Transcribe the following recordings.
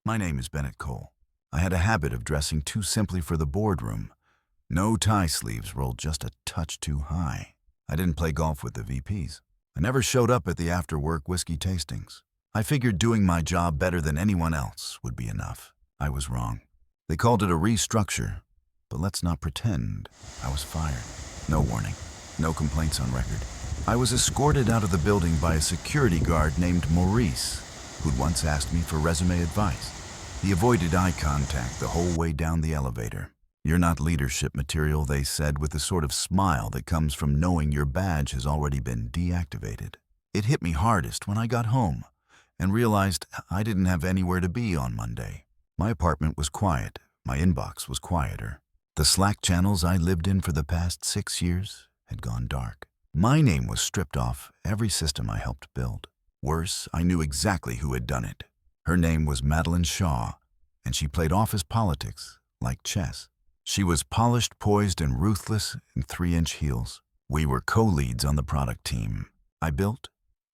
My name is Bennett Cole. I had a habit of dressing too simply for the boardroom. No tie sleeves rolled just a touch too high. I didn't play golf with the VPs. I never showed up at the after-work whiskey tastings. I figured doing my job better than anyone else would be enough. I was wrong. They called it a restructure, but let's not pretend I was fired. No warning, no complaints on record. I was escorted out of the building by a security guard named Maurice, who'd once asked me for resume advice. He avoided eye contact the whole way down the elevator. "You're not leadership material," they said with the sort of smile that comes from knowing your badge has already been deactivated. It hit me hardest when I got home and realized I didn't have anywhere to be on Monday. My apartment was quiet. My inbox was quieter. The Slack channels I lived in for the past 6 years had gone dark. My name was stripped off every system I helped build. Worse, I knew exactly who had done it. Her name was Madeline Shaw, and she played office politics like chess. She was polished, poised, and ruthless in 3-inch heels. We were co-leads on the product team. I built,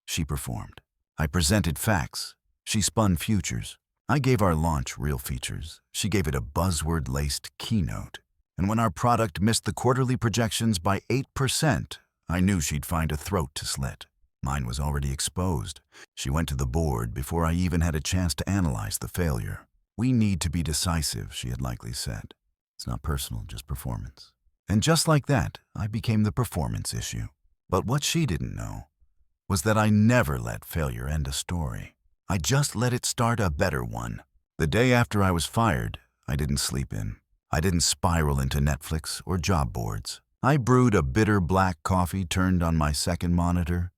she performed. I presented facts, she spun futures. I gave our launch real features. She gave it a buzzword-laced keynote. And when our product missed the quarterly projections by 8%, I knew she'd find a throat to slit. Mine was already exposed. She went to the board before I even had a chance to analyze the failure. "We need to be decisive," she had likely said. "It's not personal, just performance." And just like that, I became the performance issue. But what she didn't know was that I never let failure end a story. I just let it start a better one. The day after I was fired, I didn't sleep in. I didn't spiral into Netflix or job boards. I brewed a bitter black coffee, turned on my second monitor,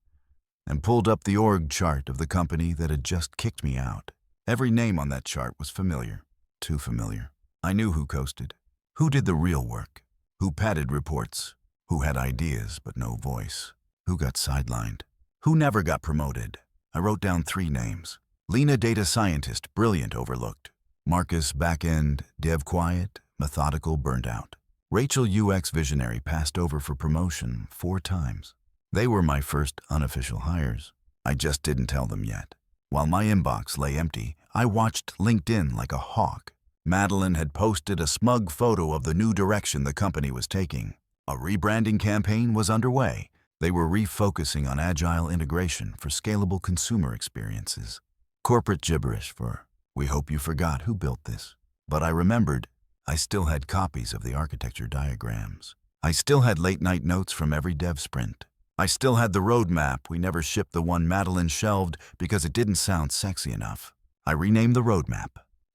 and pulled up the org chart of the company that had just kicked me out. Every name on that chart was familiar, too familiar. I knew who coasted, who did the real work, who padded reports, who had ideas but no voice, who got sidelined, who never got promoted. I wrote down 3 names. Lena, data scientist, brilliant, overlooked. Marcus, back-end, dev, quiet, methodical, burnt out. Rachel, UX visionary, passed over for promotion 4 times. They were my first unofficial hires. I just didn't tell them yet. While my inbox lay empty, I watched LinkedIn like a hawk. Madeline had posted a smug photo of the new direction the company was taking. A rebranding campaign was underway. They were refocusing on agile integration for scalable consumer experiences. Corporate gibberish for, "We hope you forgot who built this." But I remembered I still had copies of the architecture diagrams. I still had late-night notes from every dev sprint. I still had the roadmap. We never shipped the one Madeline shelved because it didn't sound sexy enough. I renamed the roadmap,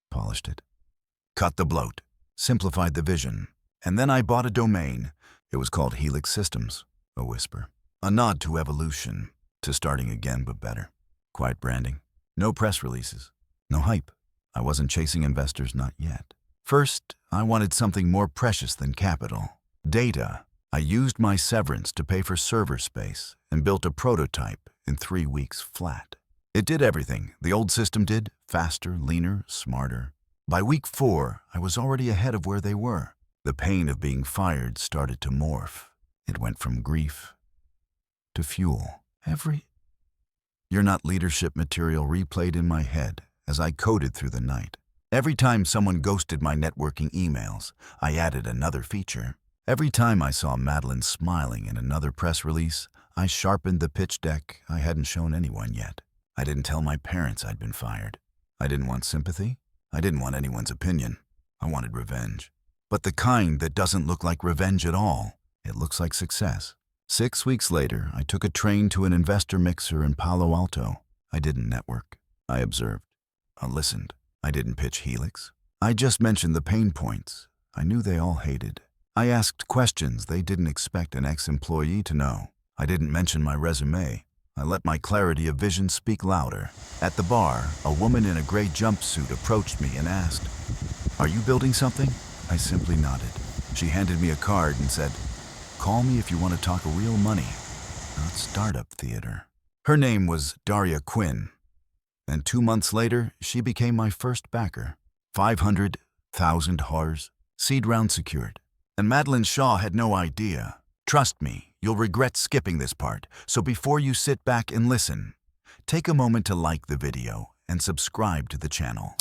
polished it, cut the bloat, simplified the vision, and then I bought a domain. It was called Helix Systems, a whisper, a nod to evolution, to starting again but better. Quiet branding, no press releases, no hype. I wasn't chasing investors, not yet. First, I wanted something more precious than capital, data. I used my severance to pay for server space and built a prototype in 3 weeks flat. It did everything the old system did, faster, leaner, smarter. By week 4, I was already ahead of where they were. The pain of being fired started to morph. It went from grief to fuel. "You're not leadership material" replayed in my head as I coded through the night. Every time someone ghosted my networking emails, I added another feature. Every time I saw Madeline smiling in another press release, I sharpened the pitch deck I hadn't shown anyone yet. I didn't tell my parents I'd been fired. I didn't want sympathy. I didn't want anyone's opinion. I wanted revenge. But the kind that doesn't look like revenge at all. It looks like success. 6 weeks later, I took a train to an investor mixer in Palo Alto. I didn't network. I observed. I listened. I didn't pitch Helix. I just mentioned the pain points I knew they all hated. I asked questions they didn't expect an ex-employee to know. I didn't mention my resume. I let my clarity of vision speak louder. At the bar, a woman in a gray jumpsuit approached me and asked, "Are you building something?" I simply nodded. She handed me a card and said, "Call me if you want to talk real money, not startup theater." Her name was Daria Quinn. And 2 months later, she became my first backer. 500,000 HARs, seed round secured. And Madeline Shaw had no idea. Trust me, you'll regret skipping this part, so before you sit back and listen, take a moment to like the video and subscribe to the channel.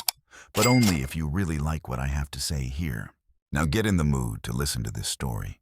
but only if you really like what I have to say here. Now get in the mood to listen to this story,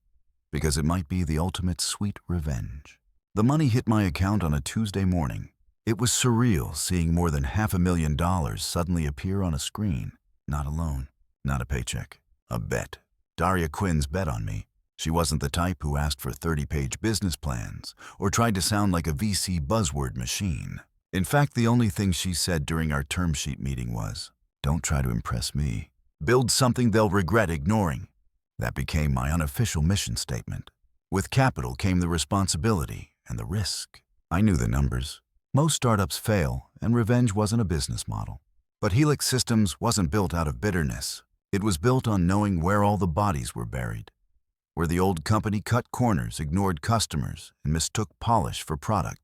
because it might be the ultimate sweet revenge. The money hit my account on a Tuesday morning. It was surreal seeing more than $500,000 suddenly appear on a screen. Not a loan, not a paycheck, a bet. Daria Quinn's bet on me. She wasn't the type who asked for 30-page business plans or tried to sound like a VC buzzword machine. In fact, the only thing she said during our term sheet meeting was, "Don't try to impress me. Build something they'll regret ignoring." That became my unofficial mission statement. With capital came the responsibility and the risk. I knew the numbers. Most startups fail, and revenge wasn't a business model. But Helix Systems wasn't built out of bitterness. It was built on knowing where all the bodies were buried. Where the old company cut corners, ignored customers, and mistook polish for product.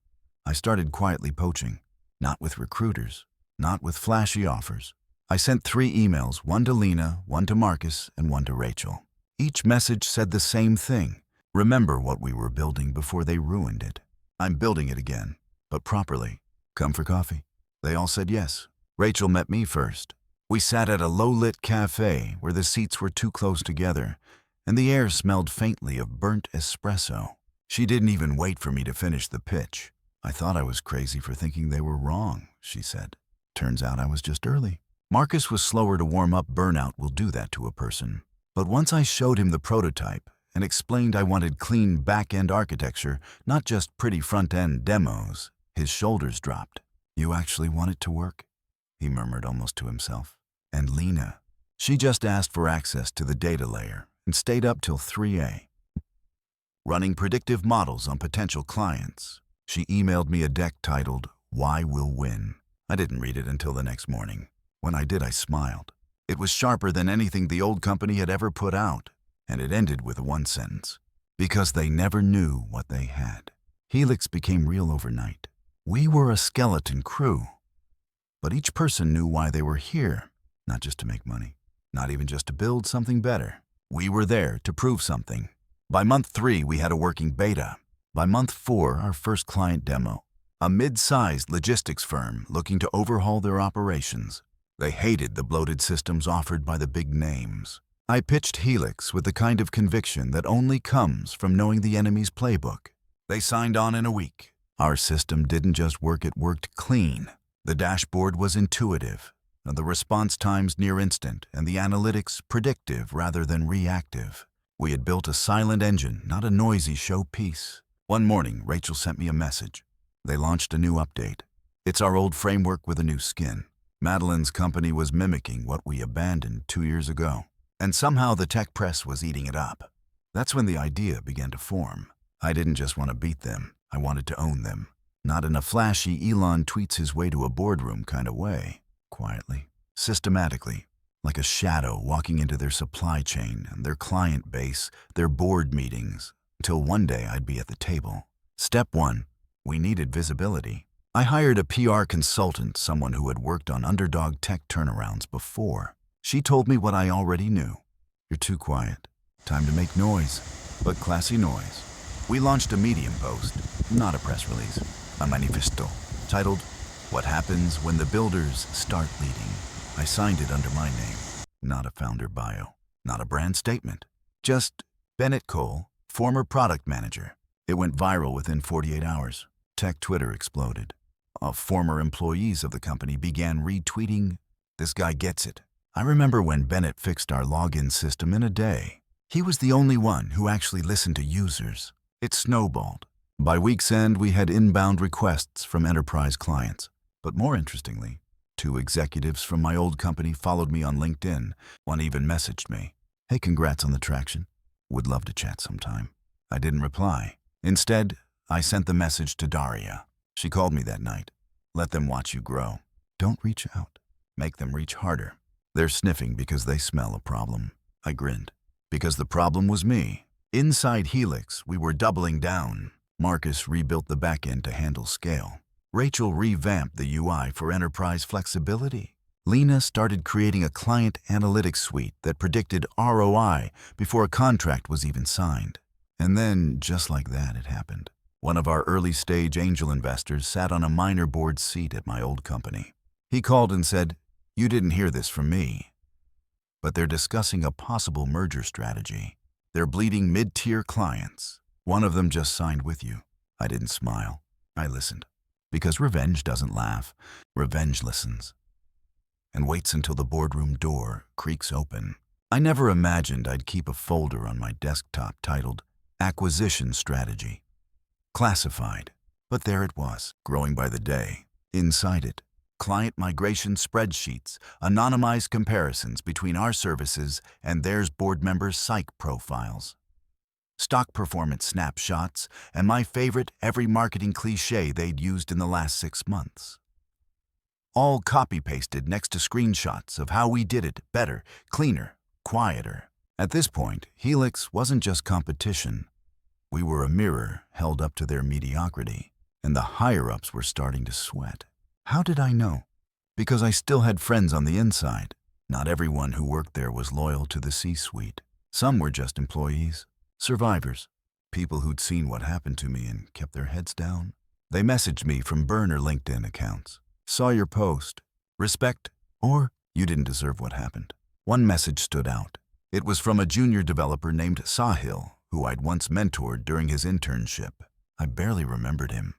I started quietly poaching. Not with recruiters, not with flashy offers. I sent 3 emails, one to Lena, one to Marcus, and one to Rachel. Each message said the same thing. Remember what we were building before they ruined it. I'm building it again, but properly. Come for coffee? They all said yes. Rachel met me first. We sat at a low-lit cafe where the seats were too close together, and the air smelled faintly of burnt espresso. She didn't even wait for me to finish the pitch. "I thought I was crazy for thinking they were wrong," she said. "Turns out I was just early." Marcus was slower to warm up. Burnout will do that to a person. But once I showed him the prototype and explained I wanted clean back-end architecture, not just pretty front-end demos, his shoulders dropped. "You actually want it to work?" he murmured almost to himself. And Lena, she just asked for access to the data layer and stayed up till 3 a.m. running predictive models on potential clients. She emailed me a deck titled, "Why We'll Win." I didn't read it until the next morning. When I did, I smiled. It was sharper than anything the old company had ever put out, and it ended with one sentence. Because they never knew what they had. Helix became real overnight. We were a skeleton crew, but each person knew why they were here, not just to make money, not even just to build something better. We were there to prove something. By month 3, we had a working beta. By month 4, our first client demo. A mid-sized logistics firm looking to overhaul their operations. They hated the bloated systems offered by the big names. I pitched Helix with the kind of conviction that only comes from knowing the enemy's playbook. They signed on in a week. Our system didn't just work, it worked clean. The dashboard was intuitive, the response times near instant, and the analytics predictive rather than reactive. We had built a silent engine, not a noisy showpiece. One morning, Rachel sent me a message. They launched a new update. It's our old framework with a new skin. Madeline's company was mimicking what we abandoned 2 years ago. And somehow the tech press was eating it up. That's when the idea began to form. I didn't just want to beat them. I wanted to own them. Not in a flashy Elon tweets his way to a boardroom kind of way. Quietly, systematically, like a shadow walking into their supply chain, their client base, their board meetings, until one day I'd be at the table. Step 1, we needed visibility. I hired a PR consultant, someone who had worked on underdog tech turnarounds before. She told me what I already knew. "You're too quiet. Time to make noise, but classy noise." We launched a Medium post, not a press release, a manifesto, titled, "What Happens When the Builders Start Leading." I signed it under my name. Not a founder bio, not a brand statement. Just Bennett Cole, former product manager. It went viral within 48 hours. Tech Twitter exploded. Former employees of the company began retweeting, "This guy gets it." I remember when Bennett fixed our login system in a day. He was the only one who actually listened to users. It snowballed. By week's end, we had inbound requests from enterprise clients. But more interestingly, 2 executives from my old company followed me on LinkedIn. One even messaged me, "Hey, congrats on the traction. Would love to chat sometime." I didn't reply. Instead, I sent the message to Daria. She called me that night. "Let them watch you grow. Don't reach out. Make them reach harder. They're sniffing because they smell a problem." I grinned. Because the problem was me. Inside Helix, we were doubling down. Marcus rebuilt the backend to handle scale. Rachel revamped the UI for enterprise flexibility. Lena started creating a client analytics suite that predicted ROI before a contract was even signed. And then, just like that, it happened. One of our early-stage angel investors sat on a minor board seat at my old company. He called and said, You didn't hear this from me, but they're discussing a possible merger strategy. They're bleeding mid-tier clients. One of them just signed with you. I didn't smile. I listened. Because revenge doesn't laugh. Revenge listens. And waits until the boardroom door creaks open. I never imagined I'd keep a folder on my desktop titled Acquisition Strategy. Classified. But there it was, growing by the day. Inside it, client migration spreadsheets, anonymized comparisons between our services and theirs board members' psych profiles. Stock performance snapshots, and my favorite every marketing cliche they'd used in the last 6 months. All copy-pasted next to screenshots of how we did it better, cleaner, quieter. At this point, Helix wasn't just competition. We were a mirror held up to their mediocrity, and the higher-ups were starting to sweat. How did I know? Because I still had friends on the inside. Not everyone who worked there was loyal to the C-suite. Some were just employees, survivors, people who'd seen what happened to me and kept their heads down. They messaged me from burner LinkedIn accounts. Saw your post. Respect, or you didn't deserve what happened. One message stood out. It was from a junior developer named Sahil, who I'd once mentored during his internship. I barely remembered him.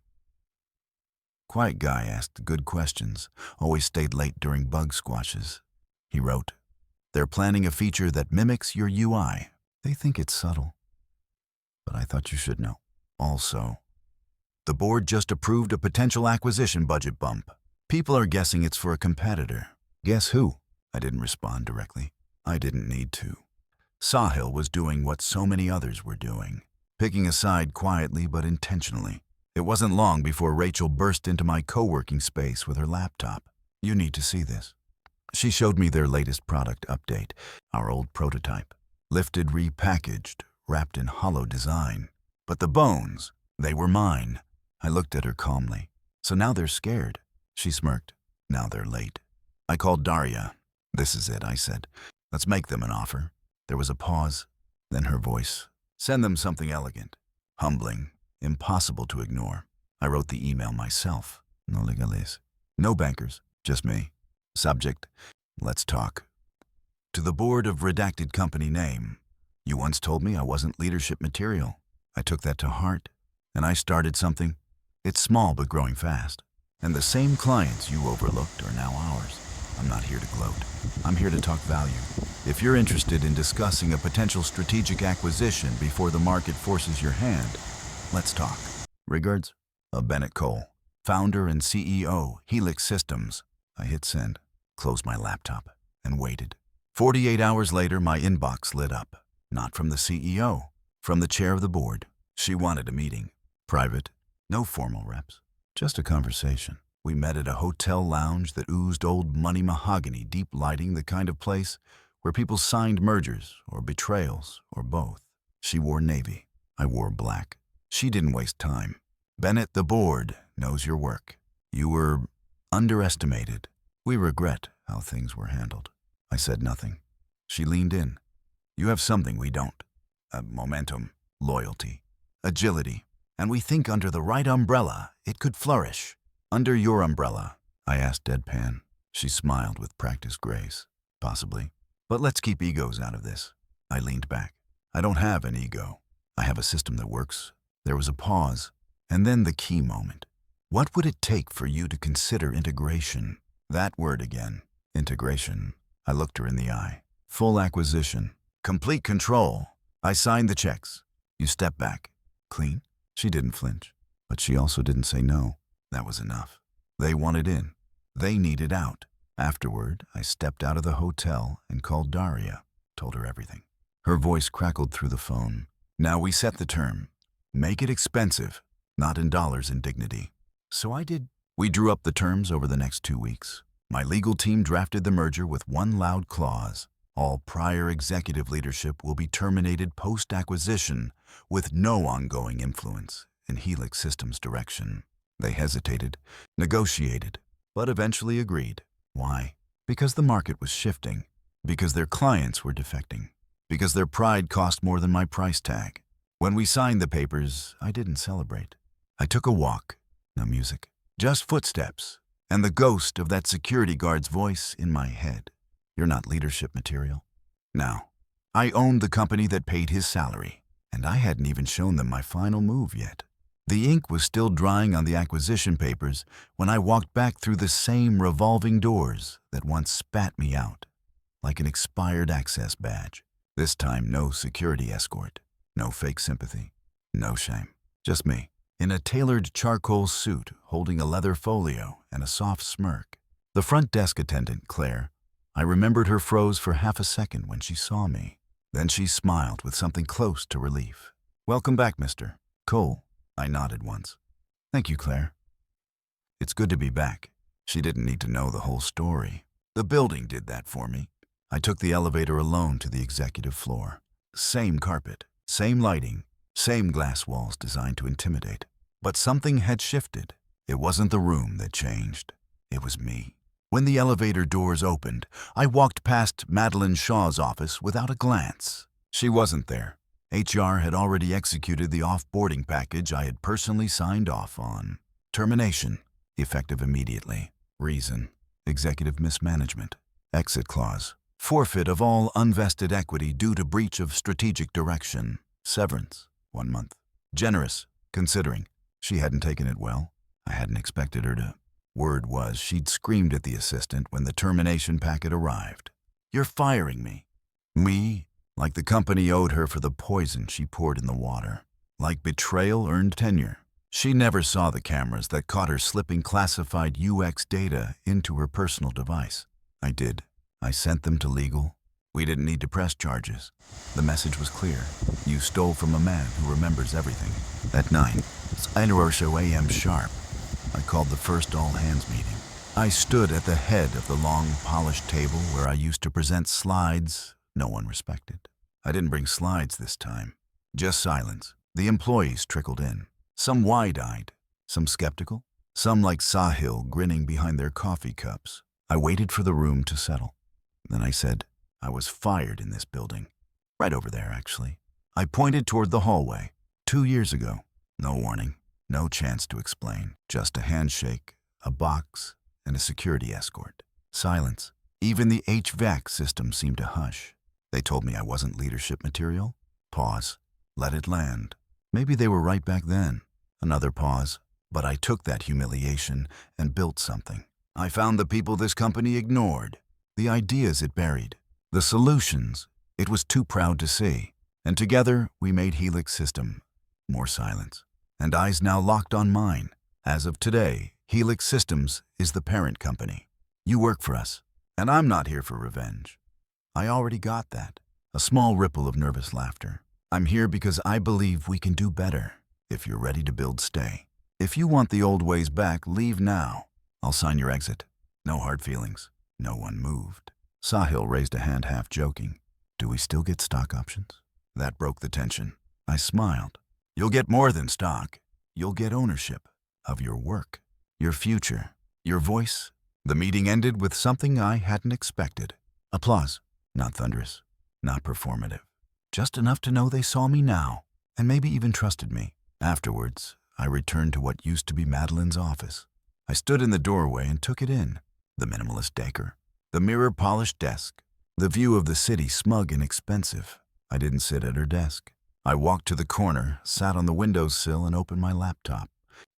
Quiet guy, asked good questions, always stayed late during bug squashes. He wrote, "They're planning a feature that mimics your UI. They think it's subtle. But I thought you should know. Also, the board just approved a potential acquisition budget bump. People are guessing it's for a competitor. Guess who?" I didn't respond directly. I didn't need to. Sahil was doing what so many others were doing, picking a side quietly but intentionally. It wasn't long before Rachel burst into my co-working space with her laptop. "You need to see this." She showed me their latest product update, our old prototype. Lifted, repackaged, wrapped in hollow design. But the bones, they were mine. I looked at her calmly. "So now they're scared." She smirked. "Now they're late." I called Daria. "This is it," I said. "Let's make them an offer." There was a pause, then her voice. "Send them something elegant, humbling, impossible to ignore." I wrote the email myself. No legales. No bankers, just me. Subject, "Let's talk." To the board of redacted company name. "You once told me I wasn't leadership material." I took that to heart, and I started something. It's small but growing fast. And the same clients you overlooked are now ours. I'm not here to gloat. I'm here to talk value. If you're interested in discussing a potential strategic acquisition before the market forces your hand, let's talk. Regards, Bennett Cole, founder and CEO, Helix Systems. I hit send, closed my laptop, and waited. 48 hours later, my inbox lit up. Not from the CEO, from the chair of the board. She wanted a meeting. Private, no formal reps. Just a conversation. We met at a hotel lounge that oozed old money mahogany, deep lighting, the kind of place where people signed mergers or betrayals or both. She wore navy. I wore black. She didn't waste time. "Bennett, the board knows your work. You were underestimated. We regret how things were handled." I said nothing. She leaned in. "You have something we don't. Momentum, loyalty, agility. And we think under the right umbrella, it could flourish." "Under your umbrella?" I asked deadpan. She smiled with practiced grace. "Possibly. But let's keep egos out of this." I leaned back. "I don't have an ego. I have a system that works." There was a pause, and then the key moment. "What would it take for you to consider integration?" That word again. Integration. I looked her in the eye. "Full acquisition. Complete control." I signed the checks. You stepped back. "Clean?" She didn't flinch, but she also didn't say no. That was enough. They wanted in. They needed out. Afterward, I stepped out of the hotel and called Daria, told her everything. Her voice crackled through the phone. "Now we set the term. Make it expensive, not in dollars and dignity." So I did. We drew up the terms over the next 2 weeks. My legal team drafted the merger with one loud clause. All prior executive leadership will be terminated post-acquisition with no ongoing influence in Helix Systems' direction. They hesitated, negotiated, but eventually agreed. Why? Because the market was shifting, because their clients were defecting, because their pride cost more than my price tag. When we signed the papers, I didn't celebrate. I took a walk, no music, just footsteps, and the ghost of that security guard's voice in my head. You're not leadership material. Now, I owned the company that paid his salary, and I hadn't even shown them my final move yet. The ink was still drying on the acquisition papers when I walked back through the same revolving doors that once spat me out, like an expired access badge. This time, no security escort, no fake sympathy, no shame. Just me, in a tailored charcoal suit, holding a leather folio and a soft smirk. The front desk attendant, Claire, I remembered her froze for half a second when she saw me. Then she smiled with something close to relief. "Welcome back, Mr. Cole." I nodded once. "Thank you, Claire." It's good to be back. She didn't need to know the whole story. The building did that for me. I took the elevator alone to the executive floor. Same carpet, same lighting, same glass walls designed to intimidate. But something had shifted. It wasn't the room that changed. It was me. When the elevator doors opened, I walked past Madeline Shaw's office without a glance. She wasn't there. HR had already executed the off-boarding package I had personally signed off on. Termination, effective immediately. Reason, executive mismanagement. Exit clause, forfeit of all unvested equity due to breach of strategic direction. Severance, 1 month. Generous, considering. She hadn't taken it well. I hadn't expected her to. Word was she'd screamed at the assistant when the termination packet arrived. "You're firing me." Me? Like the company owed her for the poison she poured in the water. Like betrayal earned tenure. She never saw the cameras that caught her slipping classified UX data into her personal device. I did. I sent them to legal. We didn't need to press charges. The message was clear. You stole from a man who remembers everything. At 9:00 a.m. sharp, I called the first all-hands meeting. I stood at the head of the long, polished table where I used to present slides no one respected. I didn't bring slides this time. Just silence. The employees trickled in. Some wide-eyed, some skeptical, some like Sahil grinning behind their coffee cups. I waited for the room to settle. Then I said, I was fired in this building. Right over there, actually. I pointed toward the hallway. 2 years ago. No warning, no chance to explain. Just a handshake, a box, and a security escort. Silence. Even the HVAC system seemed to hush. They told me I wasn't leadership material. Pause. Let it land. Maybe they were right back then. Another pause. But I took that humiliation and built something. I found the people this company ignored. The ideas it buried. The solutions it was too proud to see. And together we made Helix System. More silence. And eyes now locked on mine. As of today, Helix Systems is the parent company. You work for us. And I'm not here for revenge. I already got that. A small ripple of nervous laughter. I'm here because I believe we can do better. If you're ready to build, stay. If you want the old ways back, leave now. I'll sign your exit. No hard feelings. No one moved. Sahil raised a hand half joking. Do we still get stock options? That broke the tension. I smiled. You'll get more than stock. You'll get ownership of your work, your future, your voice. The meeting ended with something I hadn't expected. Applause. Not thunderous, not performative. Just enough to know they saw me now, and maybe even trusted me. Afterwards, I returned to what used to be Madeline's office. I stood in the doorway and took it in. The minimalist decor, the mirror-polished desk, the view of the city smug and expensive. I didn't sit at her desk. I walked to the corner, sat on the windowsill, and opened my laptop.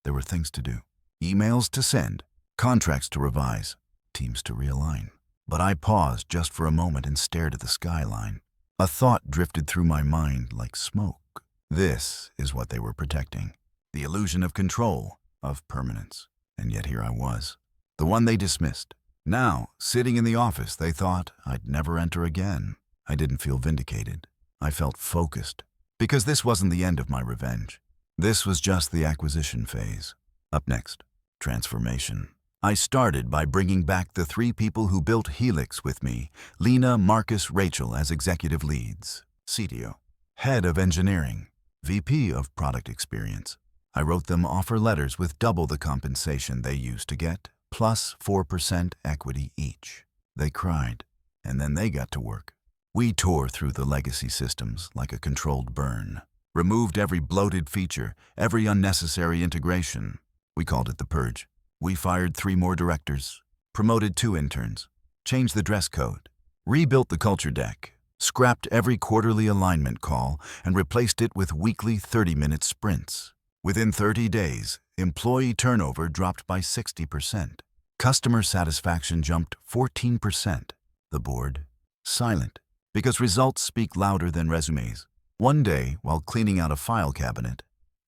There were things to do. Emails to send, contracts to revise, teams to realign. But I paused just for a moment and stared at the skyline. A thought drifted through my mind like smoke. This is what they were protecting. The illusion of control, of permanence. And yet here I was, the one they dismissed. Now, sitting in the office, they thought I'd never enter again. I didn't feel vindicated. I felt focused. Because this wasn't the end of my revenge. This was just the acquisition phase. Up next, transformation. I started by bringing back the 3 people who built Helix with me, Lena, Marcus, Rachel as executive leads, CTO, head of engineering, VP of product experience. I wrote them offer letters with double the compensation they used to get, plus 4% equity each. They cried, and then they got to work. We tore through the legacy systems like a controlled burn, removed every bloated feature, every unnecessary integration. We called it the purge. We fired 3 more directors, promoted 2 interns, changed the dress code, rebuilt the culture deck, scrapped every quarterly alignment call, and replaced it with weekly 30-minute sprints. Within 30 days, employee turnover dropped by 60%. Customer satisfaction jumped 14%. The board, silent, because results speak louder than resumes. One day, while cleaning out a file cabinet,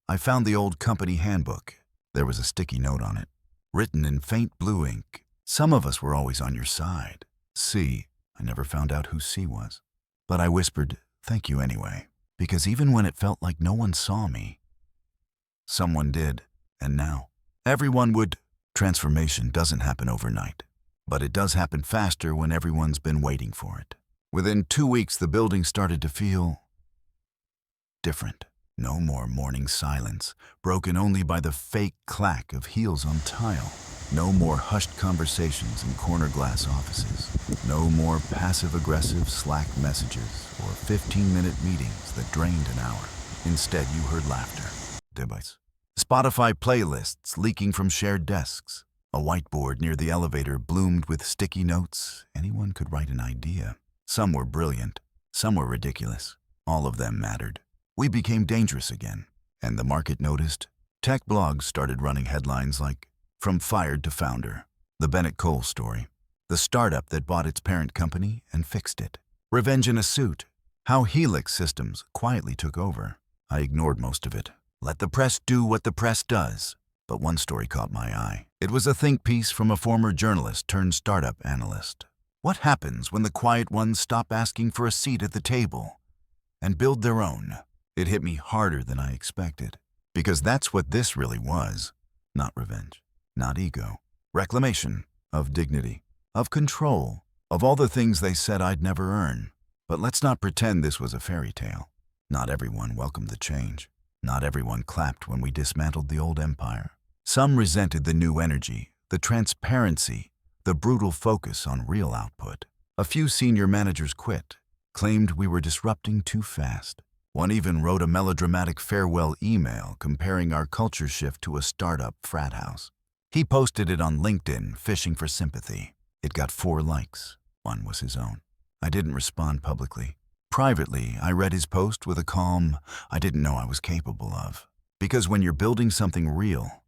I found the old company handbook. There was a sticky note on it, written in faint blue ink. Some of us were always on your side. C. I never found out who C was. But I whispered, thank you anyway, because even when it felt like no one saw me, someone did. And now, everyone would. Transformation doesn't happen overnight, but it does happen faster when everyone's been waiting for it. Within 2 weeks, the building started to feel different. No more morning silence, broken only by the fake clack of heels on tile. No more hushed conversations in corner glass offices. No more passive-aggressive Slack messages or 15-minute meetings that drained an hour. Instead, you heard laughter, debates, Spotify playlists leaking from shared desks. A whiteboard near the elevator bloomed with sticky notes. Anyone could write an idea. Some were brilliant, some were ridiculous. All of them mattered. We became dangerous again, and the market noticed. Tech blogs started running headlines like, "From Fired to Founder," the Bennett Cole story, the startup that bought its parent company and fixed it. Revenge in a Suit, how Helix Systems quietly took over. I ignored most of it. Let the press do what the press does. But one story caught my eye. It was a think piece from a former journalist turned startup analyst. What happens when the quiet ones stop asking for a seat at the table and build their own? It hit me harder than I expected, because that's what this really was. Not revenge, not ego. Reclamation of dignity, of control, of all the things they said I'd never earn. But let's not pretend this was a fairy tale. Not everyone welcomed the change. Not everyone clapped when we dismantled the old empire. Some resented the new energy, the transparency, the brutal focus on real output. A few senior managers quit, claimed we were disrupting too fast. One even wrote a melodramatic farewell email comparing our culture shift to a startup frat house. He posted it on LinkedIn, fishing for sympathy. It got 4 likes. One was his own. I didn't respond publicly. Privately, I read his post with a calm I didn't know I was capable of. Because when you're building something real,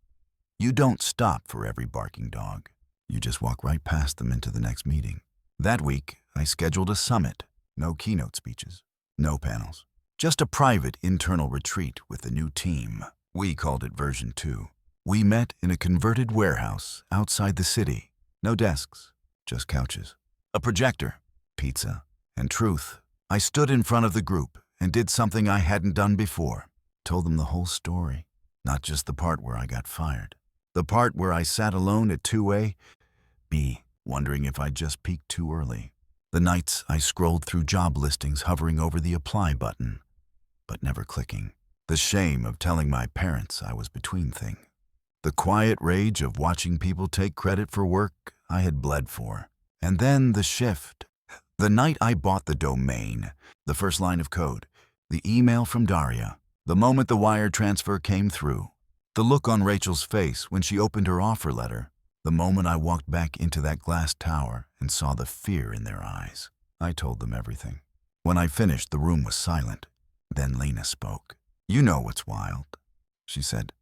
you don't stop for every barking dog. You just walk right past them into the next meeting. That week, I scheduled a summit. No keynote speeches, no panels. Just a private internal retreat with the new team. We called it version 2. We met in a converted warehouse outside the city. No desks, just couches. A projector, pizza, and truth. I stood in front of the group and did something I hadn't done before. Told them the whole story, not just the part where I got fired. The part where I sat alone at 2 a.m, wondering if I'd just peaked too early. The nights I scrolled through job listings hovering over the apply button, but never clicking. The shame of telling my parents I was between things. The quiet rage of watching people take credit for work I had bled for. And then the shift. The night I bought the domain, the first line of code, the email from Daria, the moment the wire transfer came through, the look on Rachel's face when she opened her offer letter, the moment I walked back into that glass tower and saw the fear in their eyes. I told them everything. When I finished, the room was silent. Then Lena spoke. "You know what's wild," she said.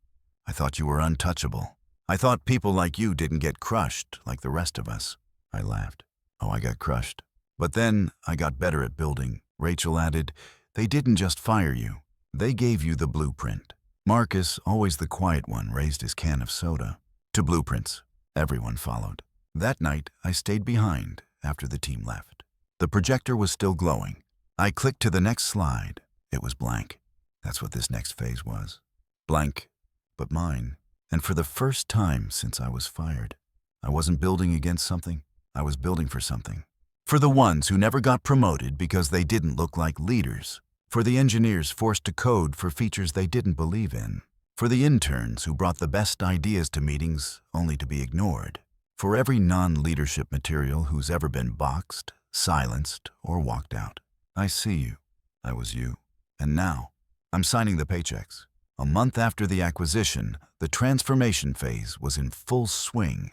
"I thought you were untouchable. I thought people like you didn't get crushed like the rest of us." I laughed. "Oh, I got crushed. But then I got better at building." Rachel added, "They didn't just fire you. They gave you the blueprint." Marcus, always the quiet one, raised his can of soda. To blueprints. Everyone followed. That night, I stayed behind after the team left. The projector was still glowing. I clicked to the next slide. It was blank. That's what this next phase was. Blank, but mine. And for the first time since I was fired, I wasn't building against something. I was building for something. For the ones who never got promoted because they didn't look like leaders. For the engineers forced to code for features they didn't believe in. For the interns who brought the best ideas to meetings only to be ignored. For every non-leadership material who's ever been boxed, silenced, or walked out. I see you. I was you. And now, I'm signing the paychecks. A month after the acquisition, the transformation phase was in full swing,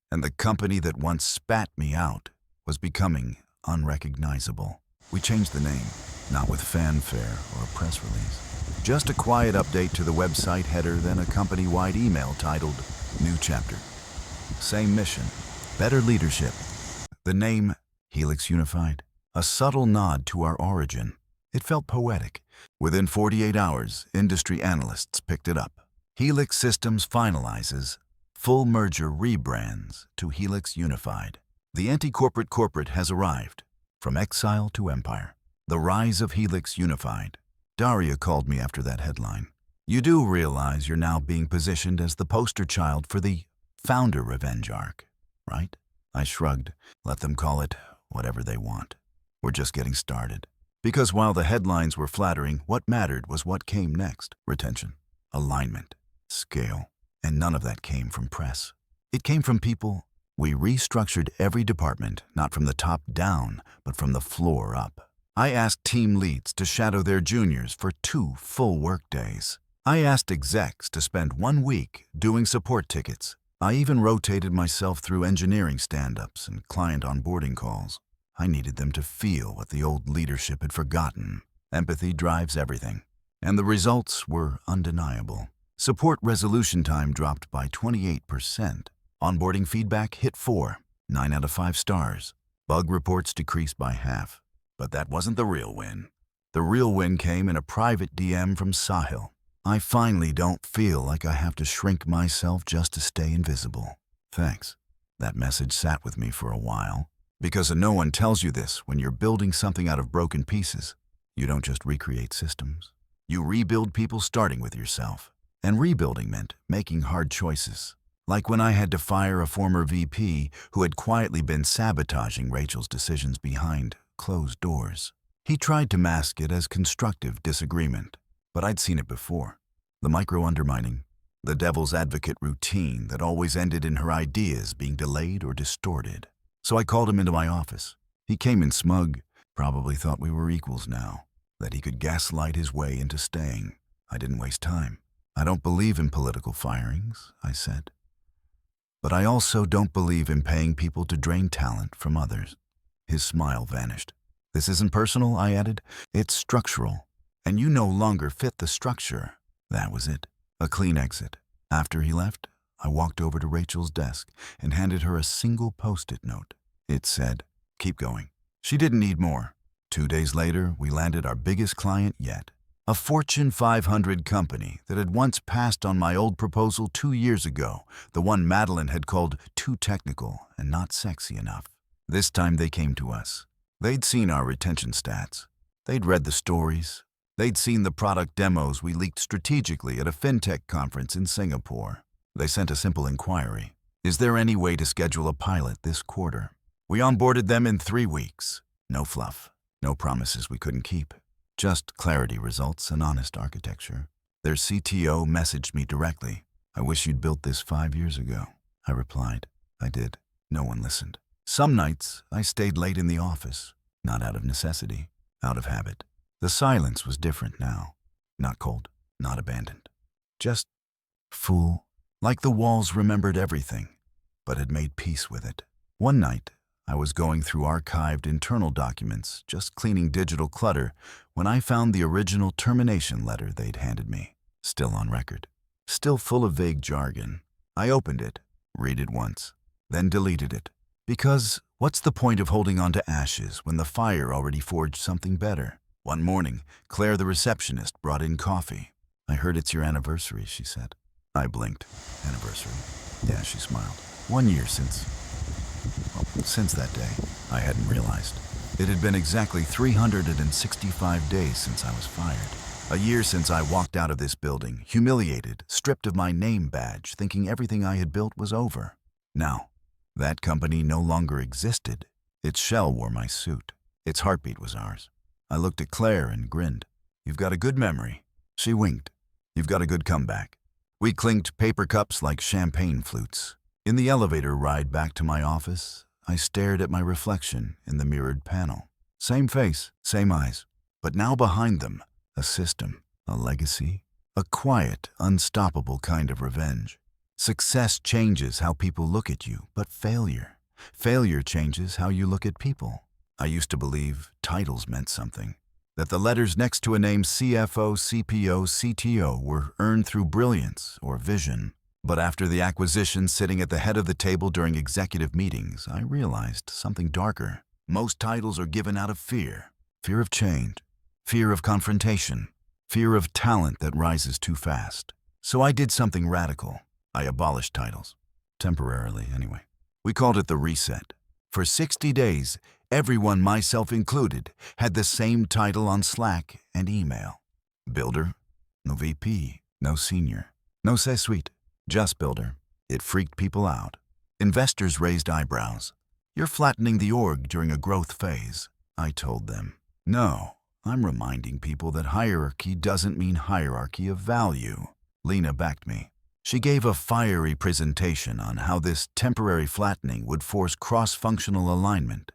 and the company that once spat me out was becoming unrecognizable. We changed the name, not with fanfare or a press release. Just a quiet update to the website header, then a company-wide email titled New Chapter. Same mission, better leadership. The name, Helix Unified, a subtle nod to our origin. It felt poetic. Within 48 hours, industry analysts picked it up. Helix Systems finalizes full merger rebrands to Helix Unified. The anti-corporate corporate has arrived, from exile to empire. The rise of Helix Unified. Daria called me after that headline. You do realize you're now being positioned as the poster child for the founder revenge arc, right? I shrugged. Let them call it whatever they want. We're just getting started. Because while the headlines were flattering, what mattered was what came next. Retention, alignment, scale. And none of that came from press. It came from people. We restructured every department, not from the top down, but from the floor up. I asked team leads to shadow their juniors for 2 full workdays. I asked execs to spend 1 week doing support tickets. I even rotated myself through engineering stand-ups and client onboarding calls. I needed them to feel what the old leadership had forgotten. Empathy drives everything. And the results were undeniable. Support resolution time dropped by 28%. Onboarding feedback hit 4, 9 out of 5 stars. Bug reports decreased by half. But that wasn't the real win. The real win came in a private DM from Sahil. I finally don't feel like I have to shrink myself just to stay invisible. Thanks. That message sat with me for a while. Because no one tells you this when you're building something out of broken pieces. You don't just recreate systems. You rebuild people starting with yourself. And rebuilding meant making hard choices. Like when I had to fire a former VP who had quietly been sabotaging Rachel's decisions behind closed doors. He tried to mask it as constructive disagreement, but I'd seen it before. The micro-undermining, the devil's advocate routine that always ended in her ideas being delayed or distorted. So I called him into my office. He came in smug, probably thought we were equals now, that he could gaslight his way into staying. I didn't waste time. I don't believe in political firings, I said. But I also don't believe in paying people to drain talent from others. His smile vanished. This isn't personal, I added. It's structural. And you no longer fit the structure. That was it. A clean exit. After he left, I walked over to Rachel's desk and handed her a single post-it note. It said, keep going. She didn't need more. 2 days later, we landed our biggest client yet. A Fortune 500 company that had once passed on my old proposal 2 years ago, the one Madeline had called too technical and not sexy enough. This time they came to us. They'd seen our retention stats. They'd read the stories. They'd seen the product demos we leaked strategically at a fintech conference in Singapore. They sent a simple inquiry. Is there any way to schedule a pilot this quarter? We onboarded them in 3 weeks. No fluff. No promises we couldn't keep. Just clarity results and honest architecture. Their CTO messaged me directly. I wish you'd built this 5 years ago. I replied. I did. No one listened. Some nights, I stayed late in the office. Not out of necessity. Out of habit. The silence was different now. Not cold. Not abandoned. Just full. Like the walls remembered everything, but had made peace with it. One night, I was going through archived internal documents, just cleaning digital clutter, when I found the original termination letter they'd handed me. Still on record. Still full of vague jargon. I opened it, read it once, then deleted it. Because what's the point of holding on to ashes when the fire already forged something better? One morning, Claire the receptionist brought in coffee. I heard it's your anniversary, she said. I blinked. Anniversary? Yeah, she smiled. 1 year since that day. I hadn't realized. It had been exactly 365 days since I was fired. A year since I walked out of this building, humiliated, stripped of my name badge, thinking everything I had built was over. Now, that company no longer existed. Its shell wore my suit. Its heartbeat was ours. I looked at Claire and grinned. You've got a good memory. She winked. You've got a good comeback. We clinked paper cups like champagne flutes. In the elevator ride back to my office, I stared at my reflection in the mirrored panel. Same face, same eyes, but now behind them, a system, a legacy, A quiet, unstoppable kind of revenge. Success changes how people look at you, but failure changes how you look at people. I used to believe titles meant something, that the letters next to a name CFO, CPO, CTO were earned through brilliance or vision. But after the acquisition sitting at the head of the table during executive meetings, I realized something darker. Most titles are given out of fear. Fear of change, fear of confrontation, fear of talent that rises too fast. So I did something radical. I abolished titles. Temporarily, anyway. We called it the reset. For 60 days, everyone, myself included, had the same title on Slack and email. Builder, no VP, no senior, no C-suite, just builder. It freaked people out. Investors raised eyebrows. You're flattening the org during a growth phase. I told them, no, I'm reminding people that hierarchy doesn't mean hierarchy of value. Lena backed me. She gave a fiery presentation on how this temporary flattening would force cross-functional alignment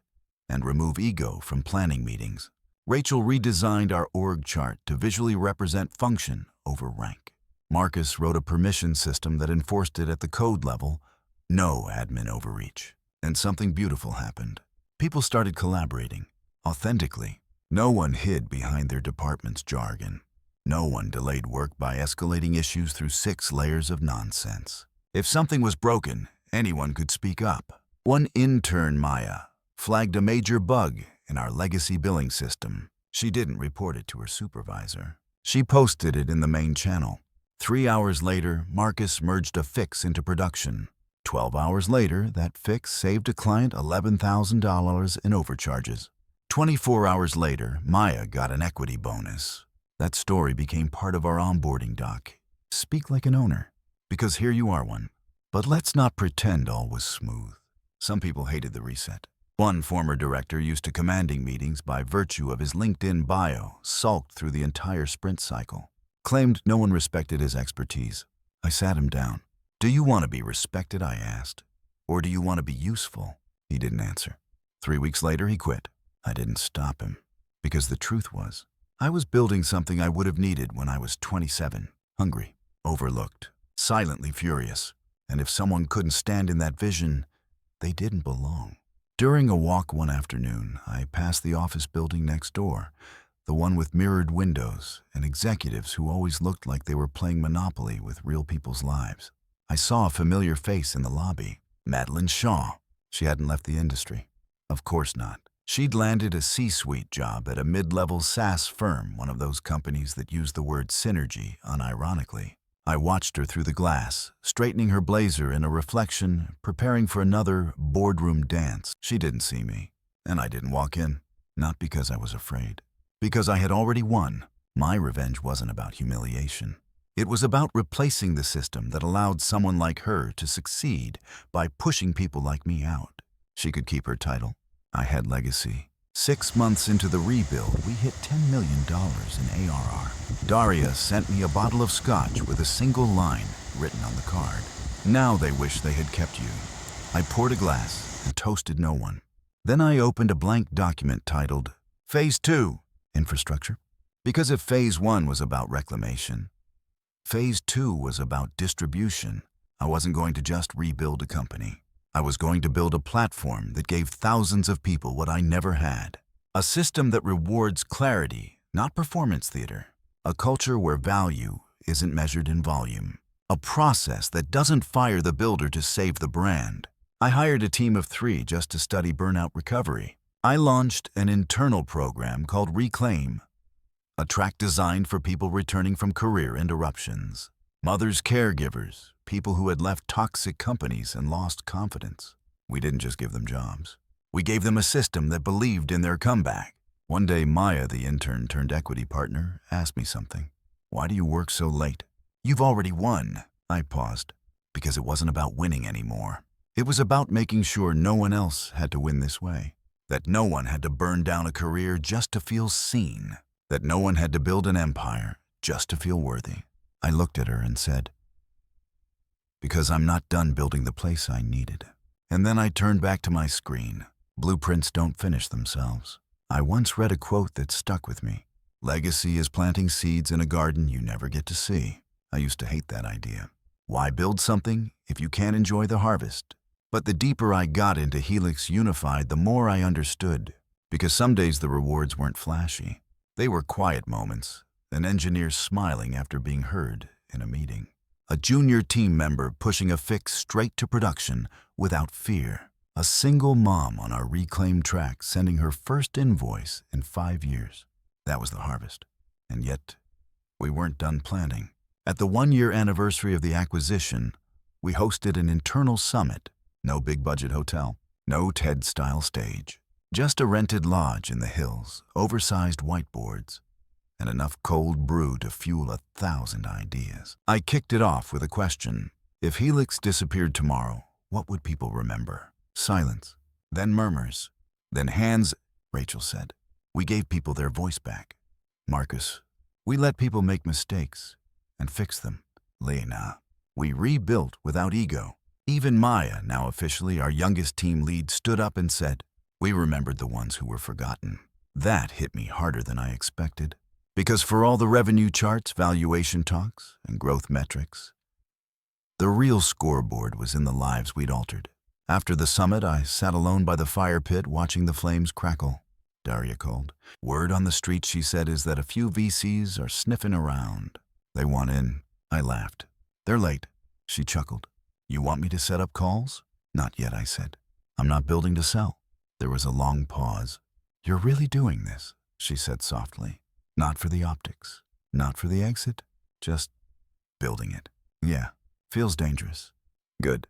and remove ego from planning meetings. Rachel redesigned our org chart to visually represent function over rank. Marcus wrote a permission system that enforced it at the code level, no admin overreach. And something beautiful happened. People started collaborating, authentically. No one hid behind their department's jargon. No one delayed work by escalating issues through 6 layers of nonsense. If something was broken, anyone could speak up. One intern, Maya, flagged a major bug in our legacy billing system. She didn't report it to her supervisor. She posted it in the main channel. 3 hours later, Marcus merged a fix into production. 12 hours later, that fix saved a client $11,000 in overcharges. 24 hours later, Maya got an equity bonus. That story became part of our onboarding doc. Speak like an owner, because here you are one. But let's not pretend all was smooth. Some people hated the reset. One former director, used to commanding meetings by virtue of his LinkedIn bio, sulked through the entire sprint cycle. Claimed no one respected his expertise. I sat him down. Do you want to be respected, I asked, or do you want to be useful? He didn't answer. 3 weeks later, he quit. I didn't stop him, because the truth was, I was building something I would have needed when I was 27, hungry, overlooked, silently furious. And if someone couldn't stand in that vision, they didn't belong. During a walk one afternoon, I passed the office building next door, the one with mirrored windows and executives who always looked like they were playing Monopoly with real people's lives. I saw a familiar face in the lobby, Madeline Shaw. She hadn't left the industry. Of course not. She'd landed a C-suite job at a mid-level SaaS firm, one of those companies that use the word synergy unironically. I watched her through the glass, straightening her blazer in a reflection, preparing for another boardroom dance. She didn't see me, and I didn't walk in. Not because I was afraid. Because I had already won. My revenge wasn't about humiliation. It was about replacing the system that allowed someone like her to succeed by pushing people like me out. She could keep her title. I had legacy. 6 months into the rebuild, we hit $10 million in ARR. Daria sent me a bottle of scotch with a single line written on the card. Now they wish they had kept you. I poured a glass and toasted no one. Then I opened a blank document titled Phase 2, Infrastructure. Because if Phase 1 was about reclamation, Phase 2 was about distribution. I wasn't going to just rebuild a company. I was going to build a platform that gave thousands of people what I never had. A system that rewards clarity, not performance theater. A culture where value isn't measured in volume. A process that doesn't fire the builder to save the brand. I hired a team of 3 just to study burnout recovery. I launched an internal program called Reclaim, a track designed for people returning from career interruptions. Mothers, caregivers, people who had left toxic companies and lost confidence. We didn't just give them jobs. We gave them a system that believed in their comeback. One day, Maya, the intern turned equity partner, asked me something. Why do you work so late? You've already won. I paused, because it wasn't about winning anymore. It was about making sure no one else had to win this way. That no one had to burn down a career just to feel seen. That no one had to build an empire just to feel worthy. I looked at her and said, because I'm not done building the place I needed. And then I turned back to my screen. Blueprints don't finish themselves. I once read a quote that stuck with me. Legacy is planting seeds in a garden you never get to see. I used to hate that idea. Why build something if you can't enjoy the harvest? But the deeper I got into Helix Unified, the more I understood. Because some days the rewards weren't flashy. They were quiet moments, an engineer smiling after being heard in a meeting. A junior team member pushing a fix straight to production without fear. A single mom on our reclaimed track sending her first invoice in 5 years. That was the harvest. And yet, we weren't done planting. At the 1-year anniversary of the acquisition, we hosted an internal summit. No big-budget hotel, no TED-style stage. Just a rented lodge in the hills, oversized whiteboards, and enough cold brew to fuel 1,000 ideas. I kicked it off with a question. If Helix disappeared tomorrow, what would people remember? Silence, then murmurs, then hands, Rachel said. We gave people their voice back. Marcus, we let people make mistakes and fix them. Lena, we rebuilt without ego. Even Maya, now officially our youngest team lead, stood up and said, we remembered the ones who were forgotten. That hit me harder than I expected. Because for all the revenue charts, valuation talks, and growth metrics, the real scoreboard was in the lives we'd altered. After the summit, I sat alone by the fire pit watching the flames crackle. Daria called. Word on the street, she said, is that a few VCs are sniffing around. They want in. I laughed. They're late. She chuckled. You want me to set up calls? Not yet, I said. I'm not building to sell. There was a long pause. You're really doing this, she said softly. Not for the optics. Not for the exit. Just building it. Yeah, feels dangerous. Good.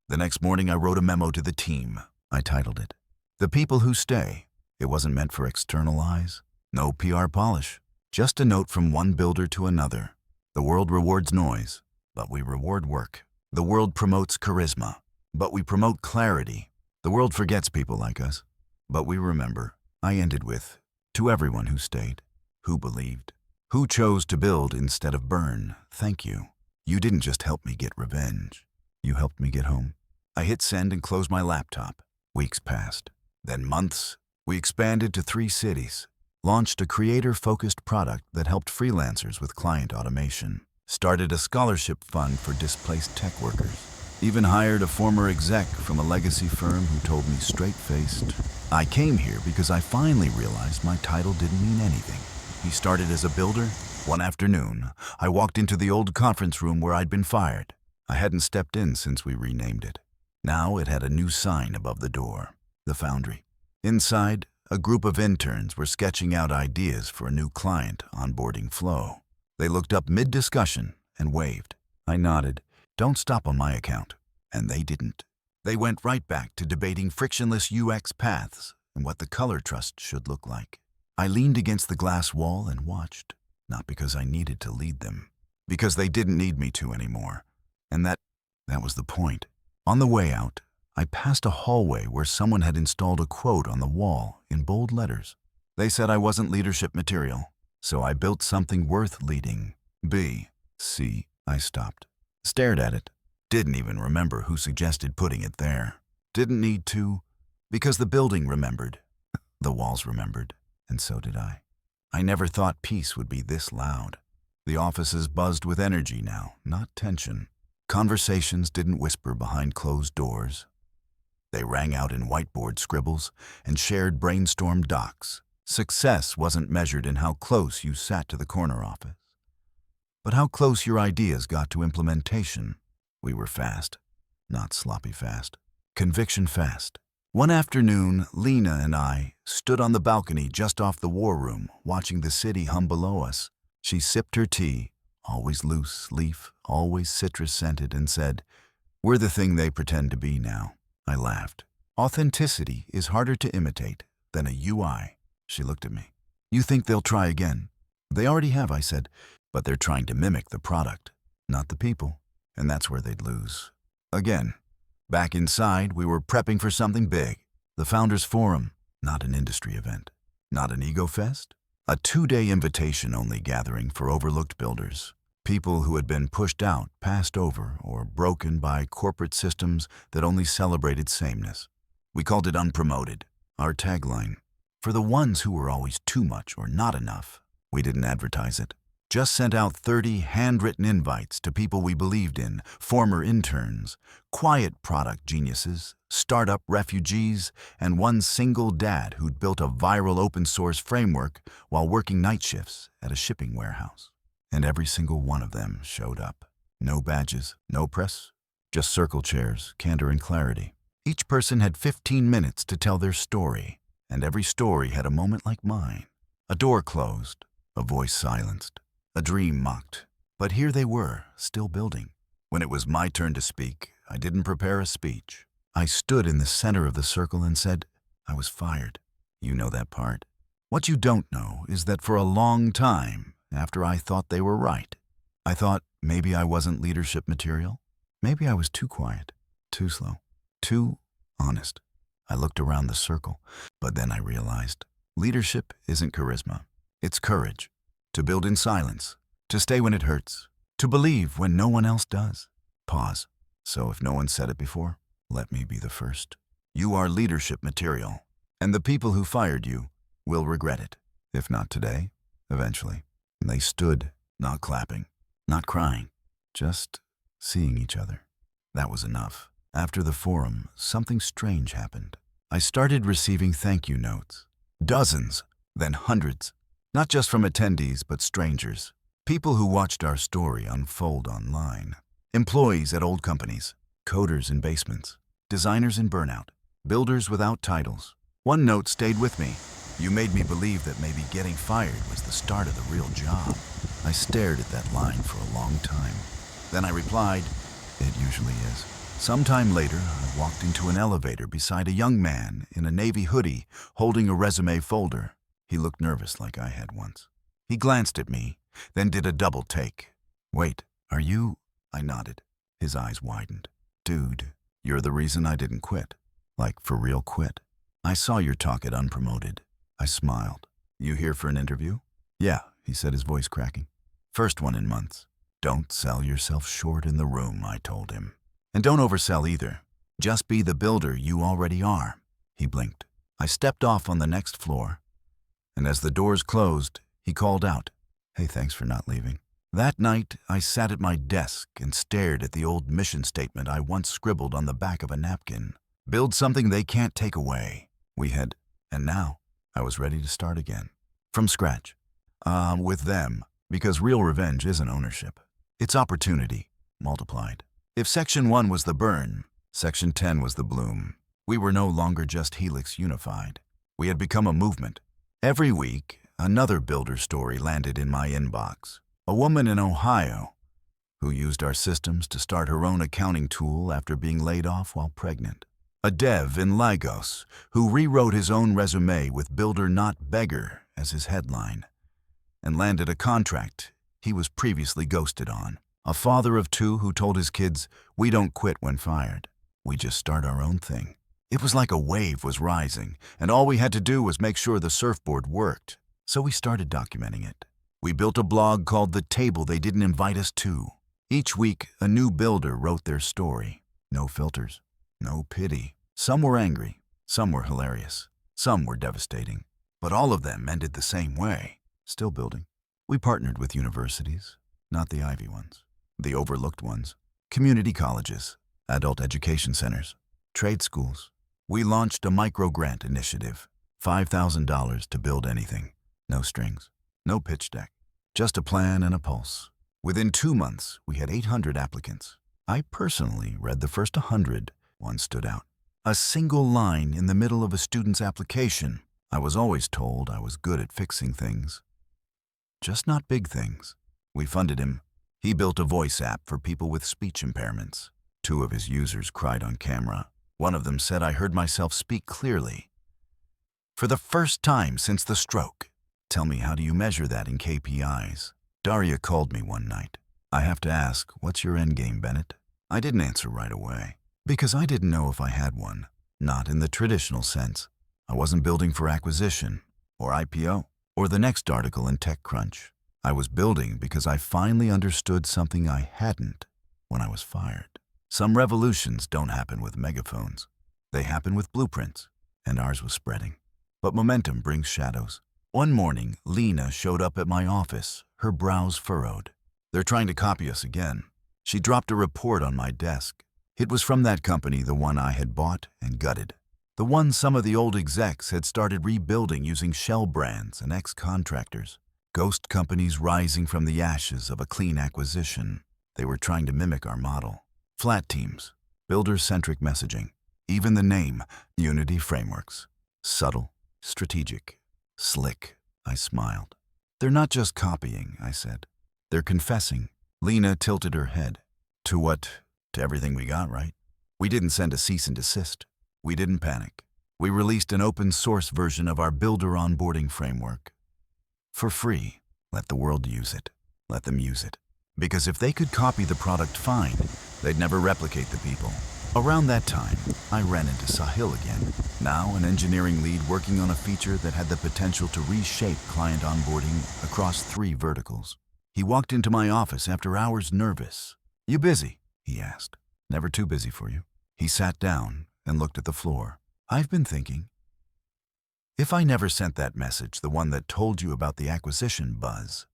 The next morning I wrote a memo to the team. I titled it, The People Who Stay. It wasn't meant for external eyes. No PR polish. Just a note from one builder to another. The world rewards noise, but we reward work. The world promotes charisma, but we promote clarity. The world forgets people like us, but we remember. I ended with, to everyone who stayed, who believed, who chose to build instead of burn, thank you. You didn't just help me get revenge. You helped me get home. I hit send and closed my laptop. Weeks passed, then months. We expanded to 3 cities, launched a creator-focused product that helped freelancers with client automation, started a scholarship fund for displaced tech workers, even hired a former exec from a legacy firm who told me straight-faced, I came here because I finally realized my title didn't mean anything. He started as a builder. One afternoon, I walked into the old conference room where I'd been fired. I hadn't stepped in since we renamed it. Now it had a new sign above the door, the Foundry. Inside, a group of interns were sketching out ideas for a new client onboarding flow. They looked up mid-discussion and waved. I nodded. Don't stop on my account. And they didn't. They went right back to debating frictionless UX paths and what the color trust should look like. I leaned against the glass wall and watched, not because I needed to lead them, because they didn't need me to anymore. And that was the point. On the way out, I passed a hallway where someone had installed a quote on the wall in bold letters. They said I wasn't leadership material, so I built something worth leading. C. I stopped, stared at it. Didn't even remember who suggested putting it there. Didn't need to, because the building remembered. The walls remembered, and so did I. I never thought peace would be this loud. The offices buzzed with energy now, not tension. Conversations didn't whisper behind closed doors. They rang out in whiteboard scribbles and shared brainstorm docs. Success wasn't measured in how close you sat to the corner office, but how close your ideas got to implementation. We were fast, not sloppy fast. Conviction fast. One afternoon, Lena and I stood on the balcony just off the war room, watching the city hum below us. She sipped her tea, always loose leaf, always citrus-scented, and said, "We're the thing they pretend to be now." I laughed. Authenticity is harder to imitate than a UI. She looked at me. "You think they'll try again?" "They already have," I said, "but they're trying to mimic the product, not the people, and that's where they'd lose." Again. Back inside, we were prepping for something big. The Founders Forum, not an industry event, not an ego fest, a 2-day invitation-only gathering for overlooked builders. People who had been pushed out, passed over, or broken by corporate systems that only celebrated sameness. We called it unpromoted, our tagline. For the ones who were always too much or not enough, We didn't advertise it. Just sent out 30 handwritten invites to people we believed in, former interns, quiet product geniuses, startup refugees, and one single dad who'd built a viral open-source framework while working night shifts at a shipping warehouse. And every single one of them showed up. No badges, no press, just circle chairs, candor and clarity. Each person had 15 minutes to tell their story, and every story had a moment like mine. A door closed, a voice silenced. A dream mocked, but here they were, still building. When it was my turn to speak, I didn't prepare a speech. I stood in the center of the circle and said, I was fired. You know that part. What you don't know is that for a long time, after I thought they were right, I thought maybe I wasn't leadership material. Maybe I was too quiet, too slow, too honest. I looked around the circle, but then I realized leadership isn't charisma. It's courage. To build in silence, to stay when it hurts, to believe when no one else does. Pause. So if no one said it before, let me be the first. You are leadership material, and the people who fired you will regret it. If not today, eventually. And they stood, not clapping, not crying, just seeing each other. That was enough. After the forum, something strange happened. I started receiving thank you notes. Dozens, then hundreds. Not just from attendees, but strangers. People who watched our story unfold online. Employees at old companies, coders in basements, designers in burnout, builders without titles. One note stayed with me. You made me believe that maybe getting fired was the start of the real job. I stared at that line for a long time. Then I replied, it usually is. Sometime later, I walked into an elevator beside a young man in a navy hoodie holding a resume folder. He looked nervous like I had once. He glanced at me, then did a double take. Wait, are you? I nodded. His eyes widened. Dude, you're the reason I didn't quit. Like, for real quit. I saw your talk at Unpromoted. I smiled. You here for an interview? Yeah, he said, his voice cracking. First one in months. Don't sell yourself short in the room, I told him. And don't oversell either. Just be the builder you already are. He blinked. I stepped off on the next floor. And as the doors closed, he called out, hey, thanks for not leaving. That night, I sat at my desk and stared at the old mission statement I once scribbled on the back of a napkin. Build something they can't take away. And now, I was ready to start again. From scratch. With them, because real revenge isn't ownership. It's opportunity, multiplied. If Section 1 was the burn, Section 10 was the bloom. We were no longer just Helix unified. We had become a movement. Every week, another builder story landed in my inbox. A woman in Ohio who used our systems to start her own accounting tool after being laid off while pregnant. A dev in Lagos who rewrote his own resume with "Builder Not Beggar" as his headline and landed a contract he was previously ghosted on. A father of two who told his kids, we don't quit when fired. We just start our own thing. It was like a wave was rising, and all we had to do was make sure the surfboard worked. So we started documenting it. We built a blog called The Table They Didn't Invite Us To. Each week, a new builder wrote their story. No filters, no pity. Some were angry, some were hilarious, some were devastating. But all of them ended the same way, still building. We partnered with universities, not the Ivy ones, the overlooked ones, community colleges, adult education centers, trade schools. We launched a micro-grant initiative, $5,000 to build anything. No strings, no pitch deck, just a plan and a pulse. Within 2 months, we had 800 applicants. I personally read the first 100. One stood out. A single line in the middle of a student's application. I was always told I was good at fixing things, just not big things. We funded him. He built a voice app for people with speech impairments. 2 of his users cried on camera. One of them said I heard myself speak clearly. For the first time since the stroke. Tell me, how do you measure that in KPIs? Daria called me one night. I have to ask, what's your end game, Bennett? I didn't answer right away, because I didn't know if I had one. Not in the traditional sense. I wasn't building for acquisition, or IPO, or the next article in TechCrunch. I was building because I finally understood something I hadn't when I was fired. Some revolutions don't happen with megaphones. They happen with blueprints, and ours was spreading. But momentum brings shadows. One morning, Lena showed up at my office, her brows furrowed. "They're trying to copy us again." She dropped a report on my desk. It was from that company, the one I had bought and gutted. The one some of the old execs had started rebuilding using shell brands and ex-contractors. Ghost companies rising from the ashes of a clean acquisition. They were trying to mimic our model. Flat teams, builder-centric messaging. Even the name, Unity Frameworks. Subtle, strategic, slick. I smiled. "They're not just copying," I said. "They're confessing." Lena tilted her head. "To what? To everything we got, right? We didn't send a cease and desist. We didn't panic. We released an open-source version of our builder onboarding framework. For free. Let the world use it. Let them use it. Because if they could copy the product fine, they'd never replicate the people." Around that time, I ran into Sahil again, now an engineering lead working on a feature that had the potential to reshape client onboarding across 3 verticals. He walked into my office after hours nervous. "You busy?" he asked. "Never too busy for you." He sat down and looked at the floor. "I've been thinking. If I never sent that message, the one that told you about the acquisition buzz,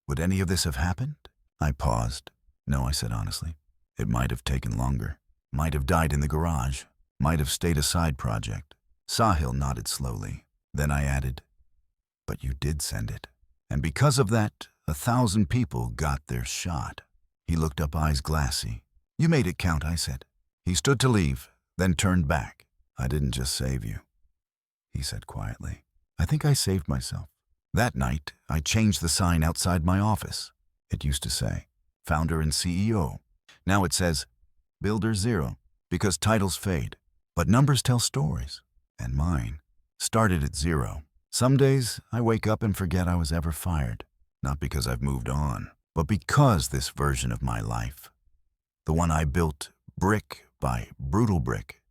would any of this have happened?" I paused. "No," I said honestly. "It might have taken longer. Might have died in the garage. Might have stayed a side project." Sahil nodded slowly. Then I added, "But you did send it. And because of that, 1,000 people got their shot." He looked up, eyes glassy. "You made it count," I said. He stood to leave, then turned back. "I didn't just save you," he said quietly. "I think I saved myself." That night, I changed the sign outside my office. It used to say, "Founder and CEO." Now it says, "Builder Zero," because titles fade, but numbers tell stories. And mine started at 0. Some days, I wake up and forget I was ever fired. Not because I've moved on, but because this version of my life, the one I built brick by brutal brick,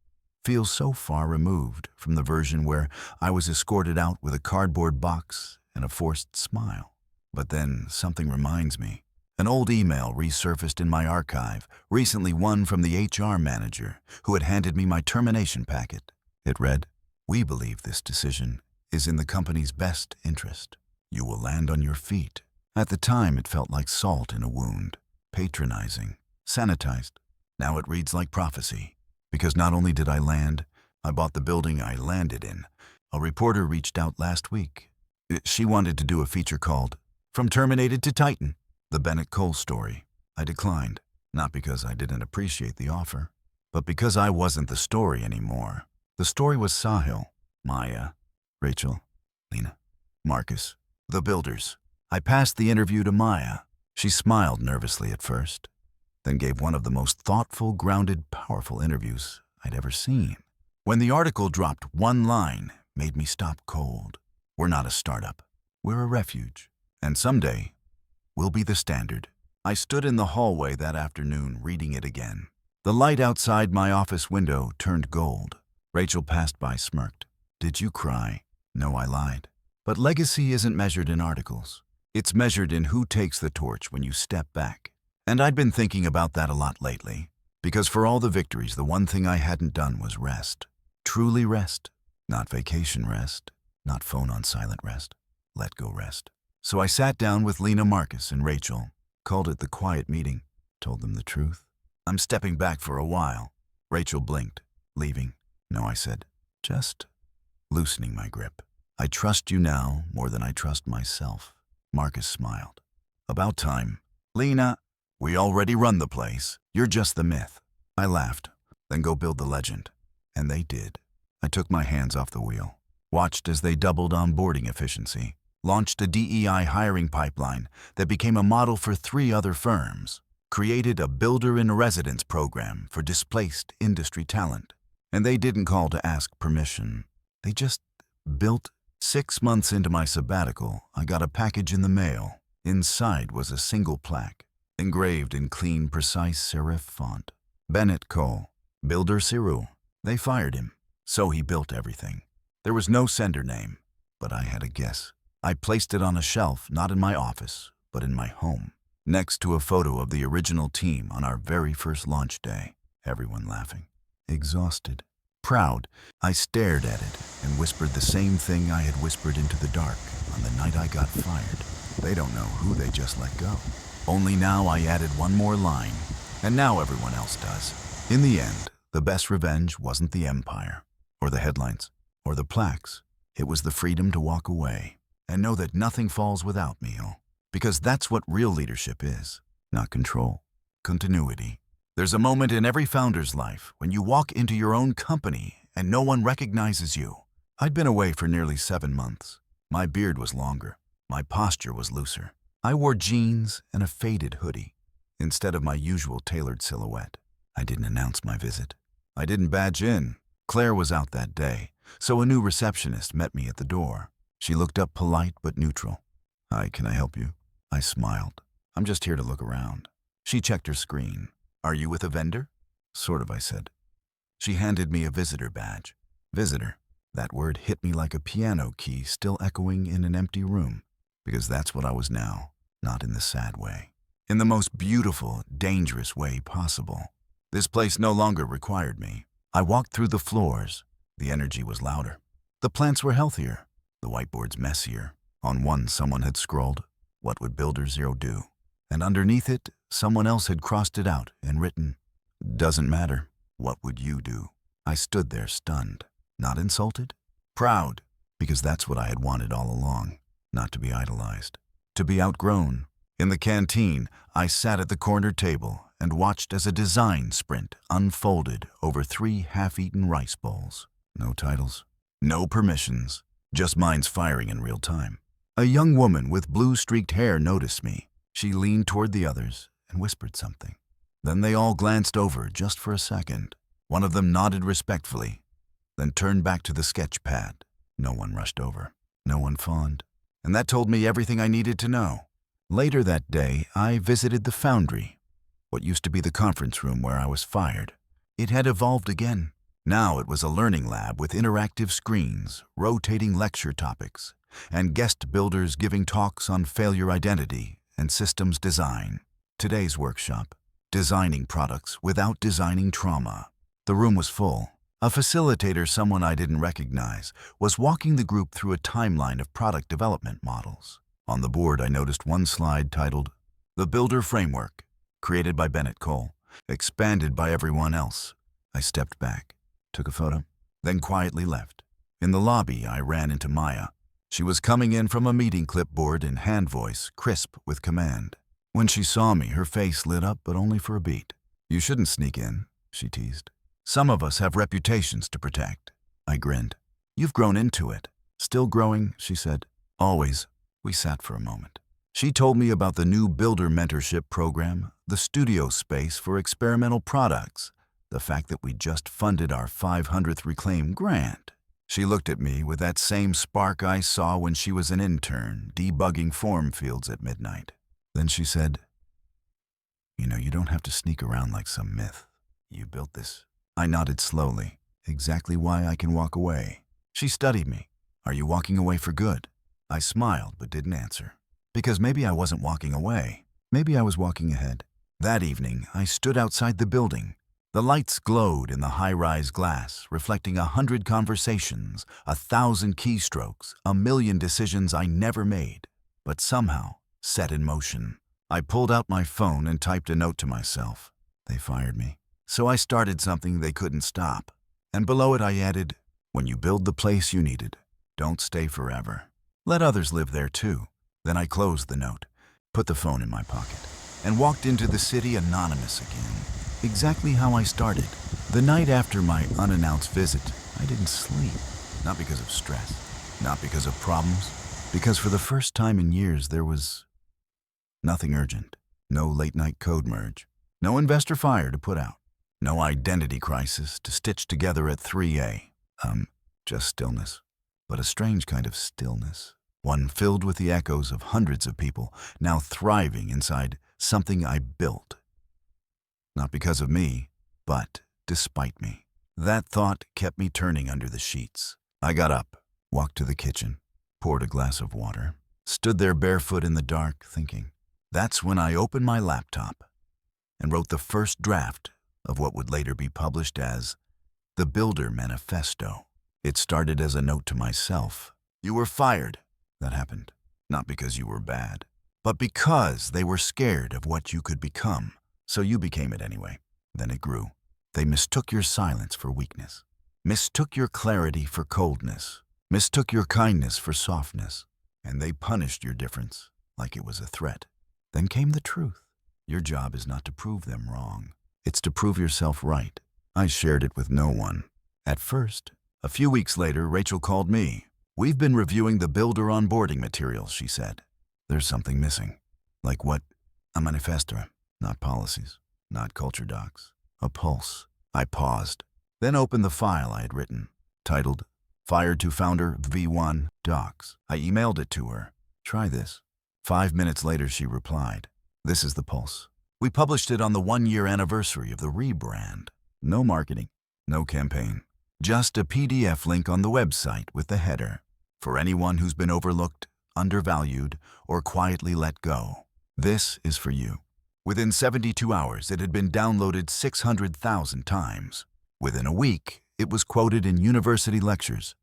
feels so far removed from the version where I was escorted out with a cardboard box and a forced smile. But then something reminds me. An old email resurfaced in my archive, recently one from the HR manager who had handed me my termination packet. It read, "We believe this decision is in the company's best interest. You will land on your feet." At the time, it felt like salt in a wound, patronizing, sanitized. Now it reads like prophecy, because not only did I land, I bought the building I landed in. A reporter reached out last week. She wanted to do a feature called "From Terminated to Titan," the Bennett Cole story. I declined, not because I didn't appreciate the offer, but because I wasn't the story anymore. The story was Sahil, Maya, Rachel, Lena, Marcus, the builders. I passed the interview to Maya. She smiled nervously at first, then gave one of the most thoughtful, grounded, powerful interviews I'd ever seen. When the article dropped, one line made me stop cold. "We're not a startup. We're a refuge. And someday, we'll be the standard." I stood in the hallway that afternoon, reading it again. The light outside my office window turned gold. Rachel passed by, smirked. "Did you cry?" No, I lied. But legacy isn't measured in articles. It's measured in who takes the torch when you step back. And I'd been thinking about that a lot lately. Because for all the victories, the one thing I hadn't done was rest. Truly rest. Not vacation rest. Not phone on silent rest. Let go rest. So I sat down with Lena, Marcus, and Rachel, called it the quiet meeting, told them the truth. "I'm stepping back for a while." Rachel blinked. "Leaving?" No, I said. "Just loosening my grip. I trust you now more than I trust myself." Marcus smiled. "About time." "Lena, we already run the place. You're just the myth." I laughed. "Then go build the legend." And they did. I took my hands off the wheel, watched as they doubled onboarding efficiency, launched a DEI hiring pipeline that became a model for 3 other firms, created a builder-in-residence program for displaced industry talent. And they didn't call to ask permission. They just built. 6 months into my sabbatical, I got a package in the mail. Inside was a single plaque, engraved in clean, precise serif font. Bennett Cole, Builder Siru. They fired him, so he built everything. There was no sender name, but I had a guess. I placed it on a shelf, not in my office, but in my home, next to a photo of the original team on our very first launch day. Everyone laughing. Exhausted. Proud, I stared at it and whispered the same thing I had whispered into the dark on the night I got fired. They don't know who they just let go. Only now I added one more line, and now everyone else does. In the end, the best revenge wasn't the empire, or the headlines, or the plaques. It was the freedom to walk away and know that nothing falls without me, because that's what real leadership is, not control, continuity. There's a moment in every founder's life when you walk into your own company and no one recognizes you. I'd been away for nearly 7 months. My beard was longer. My posture was looser. I wore jeans and a faded hoodie instead of my usual tailored silhouette. I didn't announce my visit. I didn't badge in. Claire was out that day, so a new receptionist met me at the door. She looked up polite but neutral. "Hi, can I help you?" I smiled. "I'm just here to look around." She checked her screen. "Are you with a vendor?" "Sort of," I said. She handed me a visitor badge. Visitor. That word hit me like a piano key still echoing in an empty room, because that's what I was now, not in the sad way. In the most beautiful, dangerous way possible. This place no longer required me. I walked through the floors. The energy was louder. The plants were healthier. The whiteboards messier. On one, someone had scrolled, "What would Builder Zero do?" And underneath it, someone else had crossed it out and written, "Doesn't matter. What would you do?" I stood there stunned, not insulted, proud, because that's what I had wanted all along, not to be idolized, to be outgrown. In the canteen, I sat at the corner table and watched as a design sprint unfolded over 3 half-eaten rice bowls. No titles, no permissions, just minds firing in real time. A young woman with blue-streaked hair noticed me. She leaned toward the others and whispered something. Then they all glanced over just for a second. One of them nodded respectfully, then turned back to the sketch pad. No one rushed over. No one fawned. And that told me everything I needed to know. Later that day, I visited the foundry, what used to be the conference room where I was fired. It had evolved again. Now it was a learning lab with interactive screens, rotating lecture topics, and guest builders giving talks on failure identity and systems design. Today's workshop, designing products without designing trauma. The room was full. A facilitator, someone I didn't recognize, was walking the group through a timeline of product development models. On the board, I noticed one slide titled, "The Builder Framework," created by Bennett Cole, expanded by everyone else. I stepped back, took a photo, then quietly left. In the lobby, I ran into Maya. She was coming in from a meeting clipboard in hand voice, crisp with command. When she saw me, her face lit up, but only for a beat. "You shouldn't sneak in," she teased. "Some of us have reputations to protect." I grinned. "You've grown into it." "Still growing," she said. "Always." We sat for a moment. She told me about the new builder mentorship program, the studio space for experimental products, the fact that we just funded our 500th Reclaim grant. She looked at me with that same spark I saw when she was an intern, debugging form fields at midnight. Then she said, You don't have to sneak around like some myth. You built this." I nodded slowly. "Exactly why I can walk away." She studied me. "Are you walking away for good?" I smiled but didn't answer. Because maybe I wasn't walking away. Maybe I was walking ahead. That evening, I stood outside the building. The lights glowed in the high-rise glass, reflecting 100 conversations, 1,000 keystrokes, 1,000,000 decisions I never made, but somehow set in motion. I pulled out my phone and typed a note to myself. They fired me. So I started something they couldn't stop. And below it I added, "When you build the place you needed, don't stay forever. Let others live there too." Then I closed the note, put the phone in my pocket, and walked into the city anonymous again. Exactly how I started. The night after my unannounced visit, I didn't sleep. Not because of stress, not because of problems, because for the first time in years there was nothing urgent, no late-night code merge, no investor fire to put out, no identity crisis to stitch together at 3 a.m. Just stillness, but a strange kind of stillness, one filled with the echoes of hundreds of people now thriving inside something I built. Not because of me, but despite me. That thought kept me turning under the sheets. I got up, walked to the kitchen, poured a glass of water, stood there barefoot in the dark, thinking. That's when I opened my laptop and wrote the first draft of what would later be published as The Builder Manifesto. It started as a note to myself. You were fired. That happened. Not because you were bad, but because they were scared of what you could become. So you became it anyway. Then it grew. They mistook your silence for weakness, mistook your clarity for coldness, mistook your kindness for softness, and they punished your difference like it was a threat. Then came the truth. Your job is not to prove them wrong. It's to prove yourself right. I shared it with no one. At first. A few weeks later, Rachel called me. We've been reviewing the Builder onboarding materials, she said. There's something missing. Like what? A manifesto. Not policies. Not culture docs. A pulse. I paused, then opened the file I had written, titled Fired to Founder V1 Docs. I emailed it to her. Try this. 5 minutes later, she replied. This is the pulse. We published it on the 1-year anniversary of the rebrand. No marketing. No campaign. Just a PDF link on the website with the header. For anyone who's been overlooked, undervalued, or quietly let go. This is for you. Within 72 hours, it had been downloaded 600,000 times. Within a week, it was quoted in university lectures,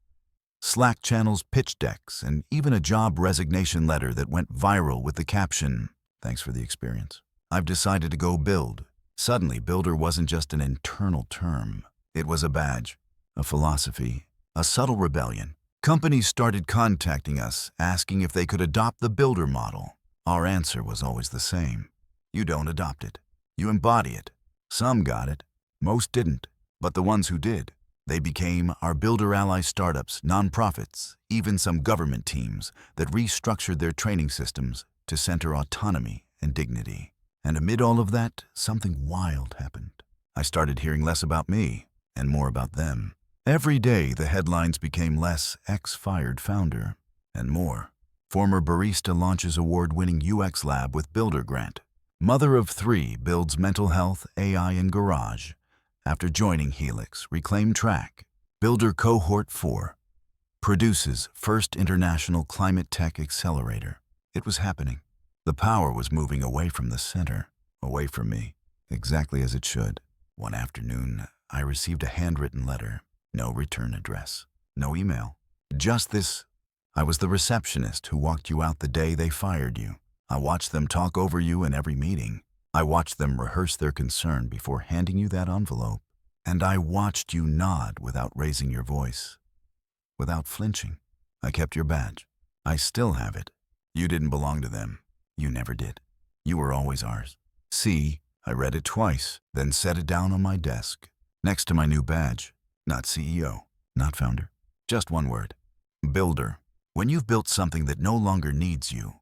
Slack channels, pitch decks, and even a job resignation letter that went viral with the caption, "Thanks for the experience. I've decided to go build." Suddenly, Builder wasn't just an internal term. It was a badge, a philosophy, a subtle rebellion. Companies started contacting us, asking if they could adopt the Builder model. Our answer was always the same. You don't adopt it. You embody it. Some got it. Most didn't. But the ones who did, they became our Builder ally startups, nonprofits, even some government teams that restructured their training systems to center autonomy and dignity. And amid all of that, something wild happened. I started hearing less about me and more about them. Every day, the headlines became less ex-fired founder and more. Former barista launches award-winning UX lab with Builder grant. Mother of 3 builds mental health AI in garage. After joining Helix, reclaim track. Builder Cohort 4 produces first international climate tech accelerator. It was happening. The power was moving away from the center, away from me, exactly as it should. One afternoon, I received a handwritten letter. No return address, no email. Just this. I was the receptionist who walked you out the day they fired you. I watched them talk over you in every meeting. I watched them rehearse their concern before handing you that envelope. And I watched you nod without raising your voice, without flinching. I kept your badge. I still have it. You didn't belong to them. You never did. You were always ours. See, I read it twice, then set it down on my desk, next to my new badge. Not CEO, not founder. Just one word. Builder. When you've built something that no longer needs you,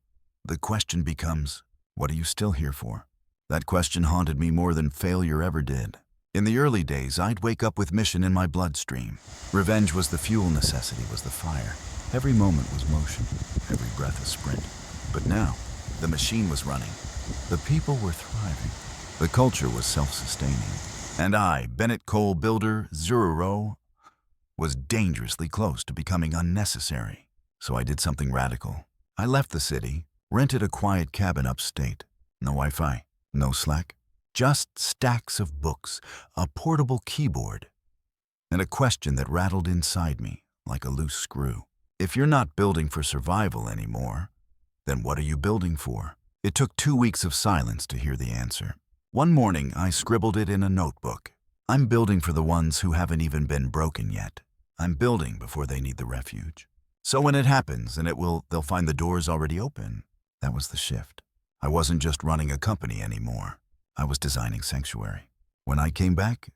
the question becomes, what are you still here for? That question haunted me more than failure ever did. In the early days, I'd wake up with mission in my bloodstream. Revenge was the fuel, necessity was the fire. Every moment was motion, every breath a sprint. But now, the machine was running. The people were thriving. The culture was self-sustaining. And I, Bennett Cole Builder Zururo, was dangerously close to becoming unnecessary. So I did something radical. I left the city, rented a quiet cabin upstate. No Wi-Fi, no Slack, just stacks of books, a portable keyboard, and a question that rattled inside me like a loose screw. If you're not building for survival anymore, then what are you building for? It took 2 weeks of silence to hear the answer. One morning, I scribbled it in a notebook. I'm building for the ones who haven't even been broken yet. I'm building before they need the refuge. So when it happens, and they'll find the doors already open. That was the shift. I wasn't just running a company anymore. I was designing sanctuary. When I came back,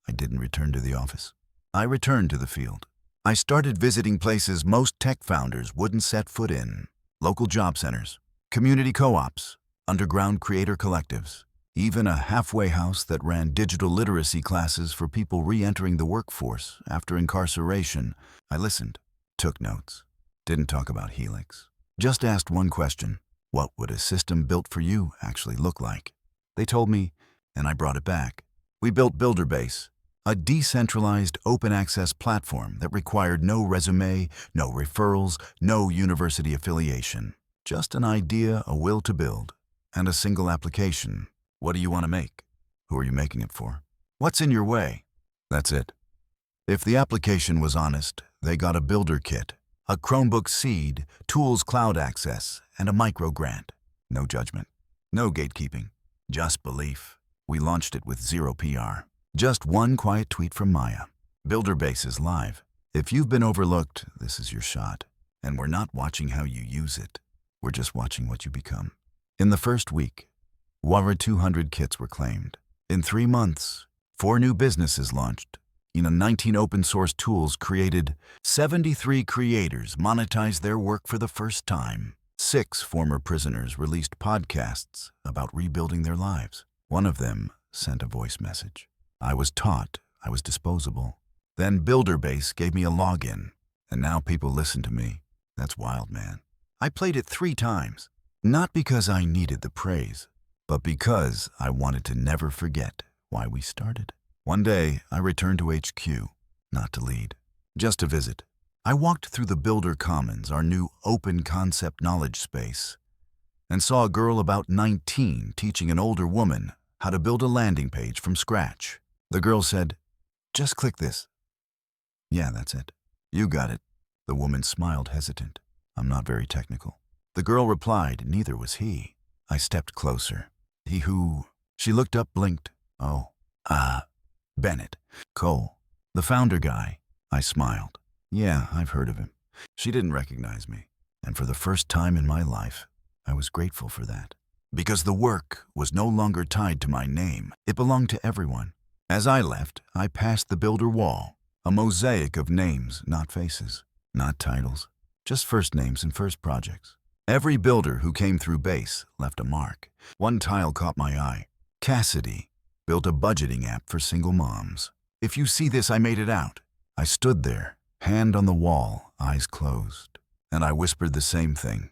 I didn't return to the office. I returned to the field. I started visiting places most tech founders wouldn't set foot in. Local job centers, community co-ops, underground creator collectives, even a halfway house that ran digital literacy classes for people re-entering the workforce after incarceration. I listened, took notes, didn't talk about Helix. Just asked one question: what would a system built for you actually look like? They told me, and I brought it back. We built BuilderBase, a decentralized open access platform that required no resume, no referrals, no university affiliation. Just an idea, a will to build, and a single application. What do you want to make? Who are you making it for? What's in your way? That's it. If the application was honest, they got a builder kit, a Chromebook seed, tools cloud access, and a micro grant. No judgment, no gatekeeping, just belief. We launched it with zero PR. Just one quiet tweet from Maya. Builderbase is live. If you've been overlooked, this is your shot. And we're not watching how you use it. We're just watching what you become. In the first week, over 200 kits were claimed. In 3 months, 4 new businesses launched. 19 open source tools created. 73 creators monetized their work for the first time. 6 former prisoners released podcasts about rebuilding their lives. One of them sent a voice message. I was taught I was disposable. Then Builderbase gave me a login, and now people listen to me. That's wild, man. I played it 3 times, not because I needed the praise, but because I wanted to never forget why we started. One day, I returned to HQ, not to lead, just to visit. I walked through the Builder Commons, our new open concept knowledge space, and saw a girl about 19 teaching an older woman how to build a landing page from scratch. The girl said, "Just click this." "Yeah, that's it." "You got it." The woman smiled, hesitant. "I'm not very technical." The girl replied, neither was he. I stepped closer. "He who?" She looked up, blinked. "Oh, Bennett. Cole. The founder guy." I smiled. "Yeah, I've heard of him." She didn't recognize me, and for the first time in my life, I was grateful for that. Because the work was no longer tied to my name. It belonged to everyone. As I left, I passed the builder wall, a mosaic of names, not faces, not titles, just first names and first projects. Every builder who came through base left a mark. One tile caught my eye. Cassidy built a budgeting app for single moms. "If you see this, I made it out." I stood there, hand on the wall, eyes closed, and I whispered the same thing.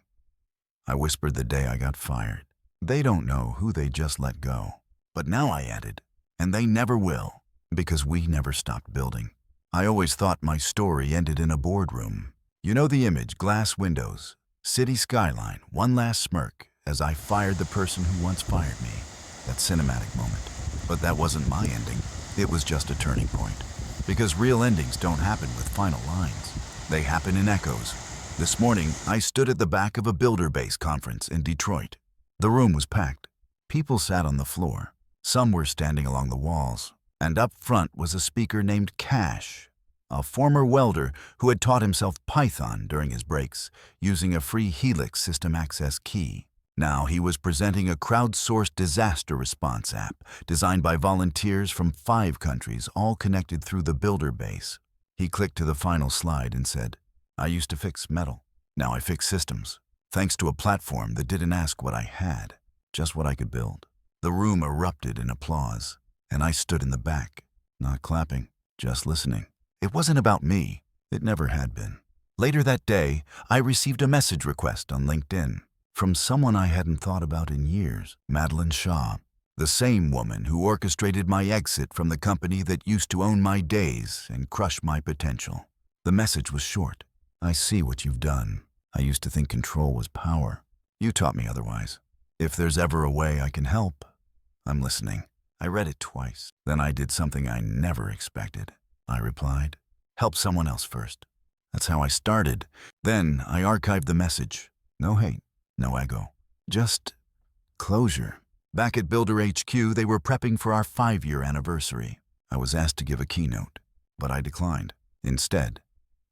I whispered the day I got fired. They don't know who they just let go. But now I added, and they never will, because we never stopped building. I always thought my story ended in a boardroom. You know the image, glass windows, city skyline, one last smirk as I fired the person who once fired me. That cinematic moment. But that wasn't my ending. It was just a turning point. Because real endings don't happen with final lines. They happen in echoes. This morning, I stood at the back of a Builderbase conference in Detroit. The room was packed. People sat on the floor. Some were standing along the walls. And up front was a speaker named Cash, a former welder who had taught himself Python during his breaks, using a free Helix system access key. Now he was presenting a crowdsourced disaster response app designed by volunteers from 5 countries, all connected through the Builderbase. He clicked to the final slide and said, "I used to fix metal. Now I fix systems, thanks to a platform that didn't ask what I had, just what I could build." The room erupted in applause, and I stood in the back, not clapping, just listening. It wasn't about me. It never had been. Later that day, I received a message request on LinkedIn from someone I hadn't thought about in years, Madeline Shaw, the same woman who orchestrated my exit from the company that used to own my days and crush my potential. The message was short. "I see what you've done. I used to think control was power. You taught me otherwise. If there's ever a way I can help, I'm listening." I read it twice. Then I did something I never expected. I replied, "Help someone else first." That's how I started. Then I archived the message. No hate, no ego, just closure. Back at Builder HQ, they were prepping for our 5-year anniversary. I was asked to give a keynote, but I declined. Instead,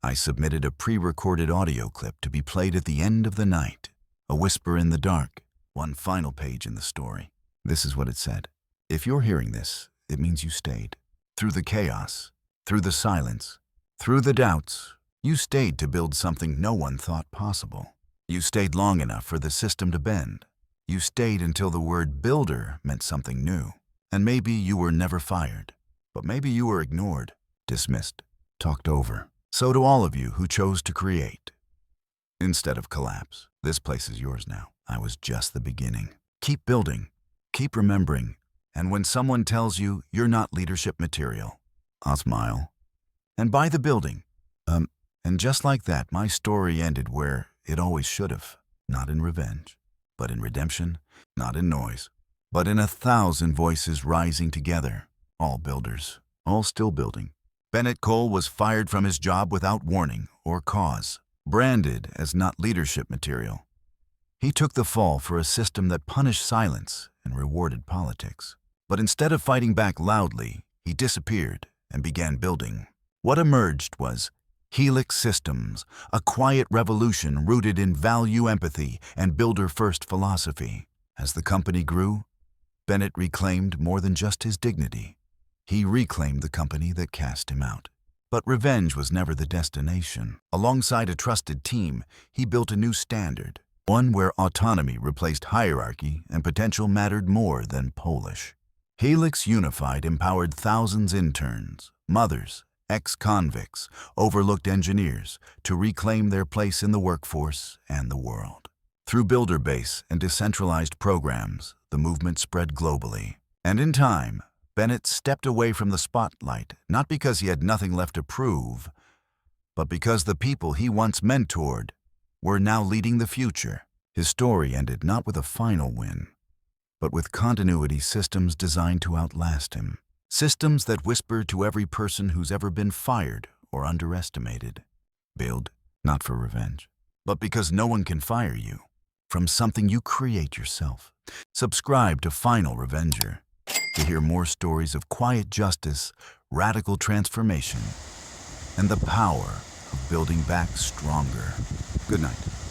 I submitted a pre-recorded audio clip to be played at the end of the night. A whisper in the dark, one final page in the story. This is what it said. "If you're hearing this, it means you stayed. Through the chaos, through the silence, through the doubts, you stayed to build something no one thought possible. You stayed long enough for the system to bend. You stayed until the word builder meant something new. And maybe you were never fired, but maybe you were ignored, dismissed, talked over. So to all of you who chose to create instead of collapse, this place is yours now. I was just the beginning. Keep building, keep remembering, and when someone tells you you're not leadership material, I'll smile and buy the building. And just like that, my story ended where it always should have. Not in revenge, but in redemption. Not in noise, but in 1,000 voices rising together. All builders, all still building. Bennett Cole was fired from his job without warning or cause, branded as not leadership material. He took the fall for a system that punished silence and rewarded politics. But instead of fighting back loudly, he disappeared and began building. What emerged was Helix Systems, a quiet revolution rooted in value empathy and builder-first philosophy. As the company grew, Bennett reclaimed more than just his dignity. He reclaimed the company that cast him out. But revenge was never the destination. Alongside a trusted team, he built a new standard, one where autonomy replaced hierarchy and potential mattered more than Polish. Helix Unified empowered thousands interns, mothers, ex-convicts, overlooked engineers to reclaim their place in the workforce and the world. Through builder base and decentralized programs, the movement spread globally. And in time, Bennett stepped away from the spotlight, not because he had nothing left to prove, but because the people he once mentored were now leading the future. His story ended not with a final win, but with continuity systems designed to outlast him. Systems that whisper to every person who's ever been fired or underestimated. Build, not for revenge, but because no one can fire you from something you create yourself. Subscribe to Final Revenger to hear more stories of quiet justice, radical transformation, and the power of building back stronger. Good night.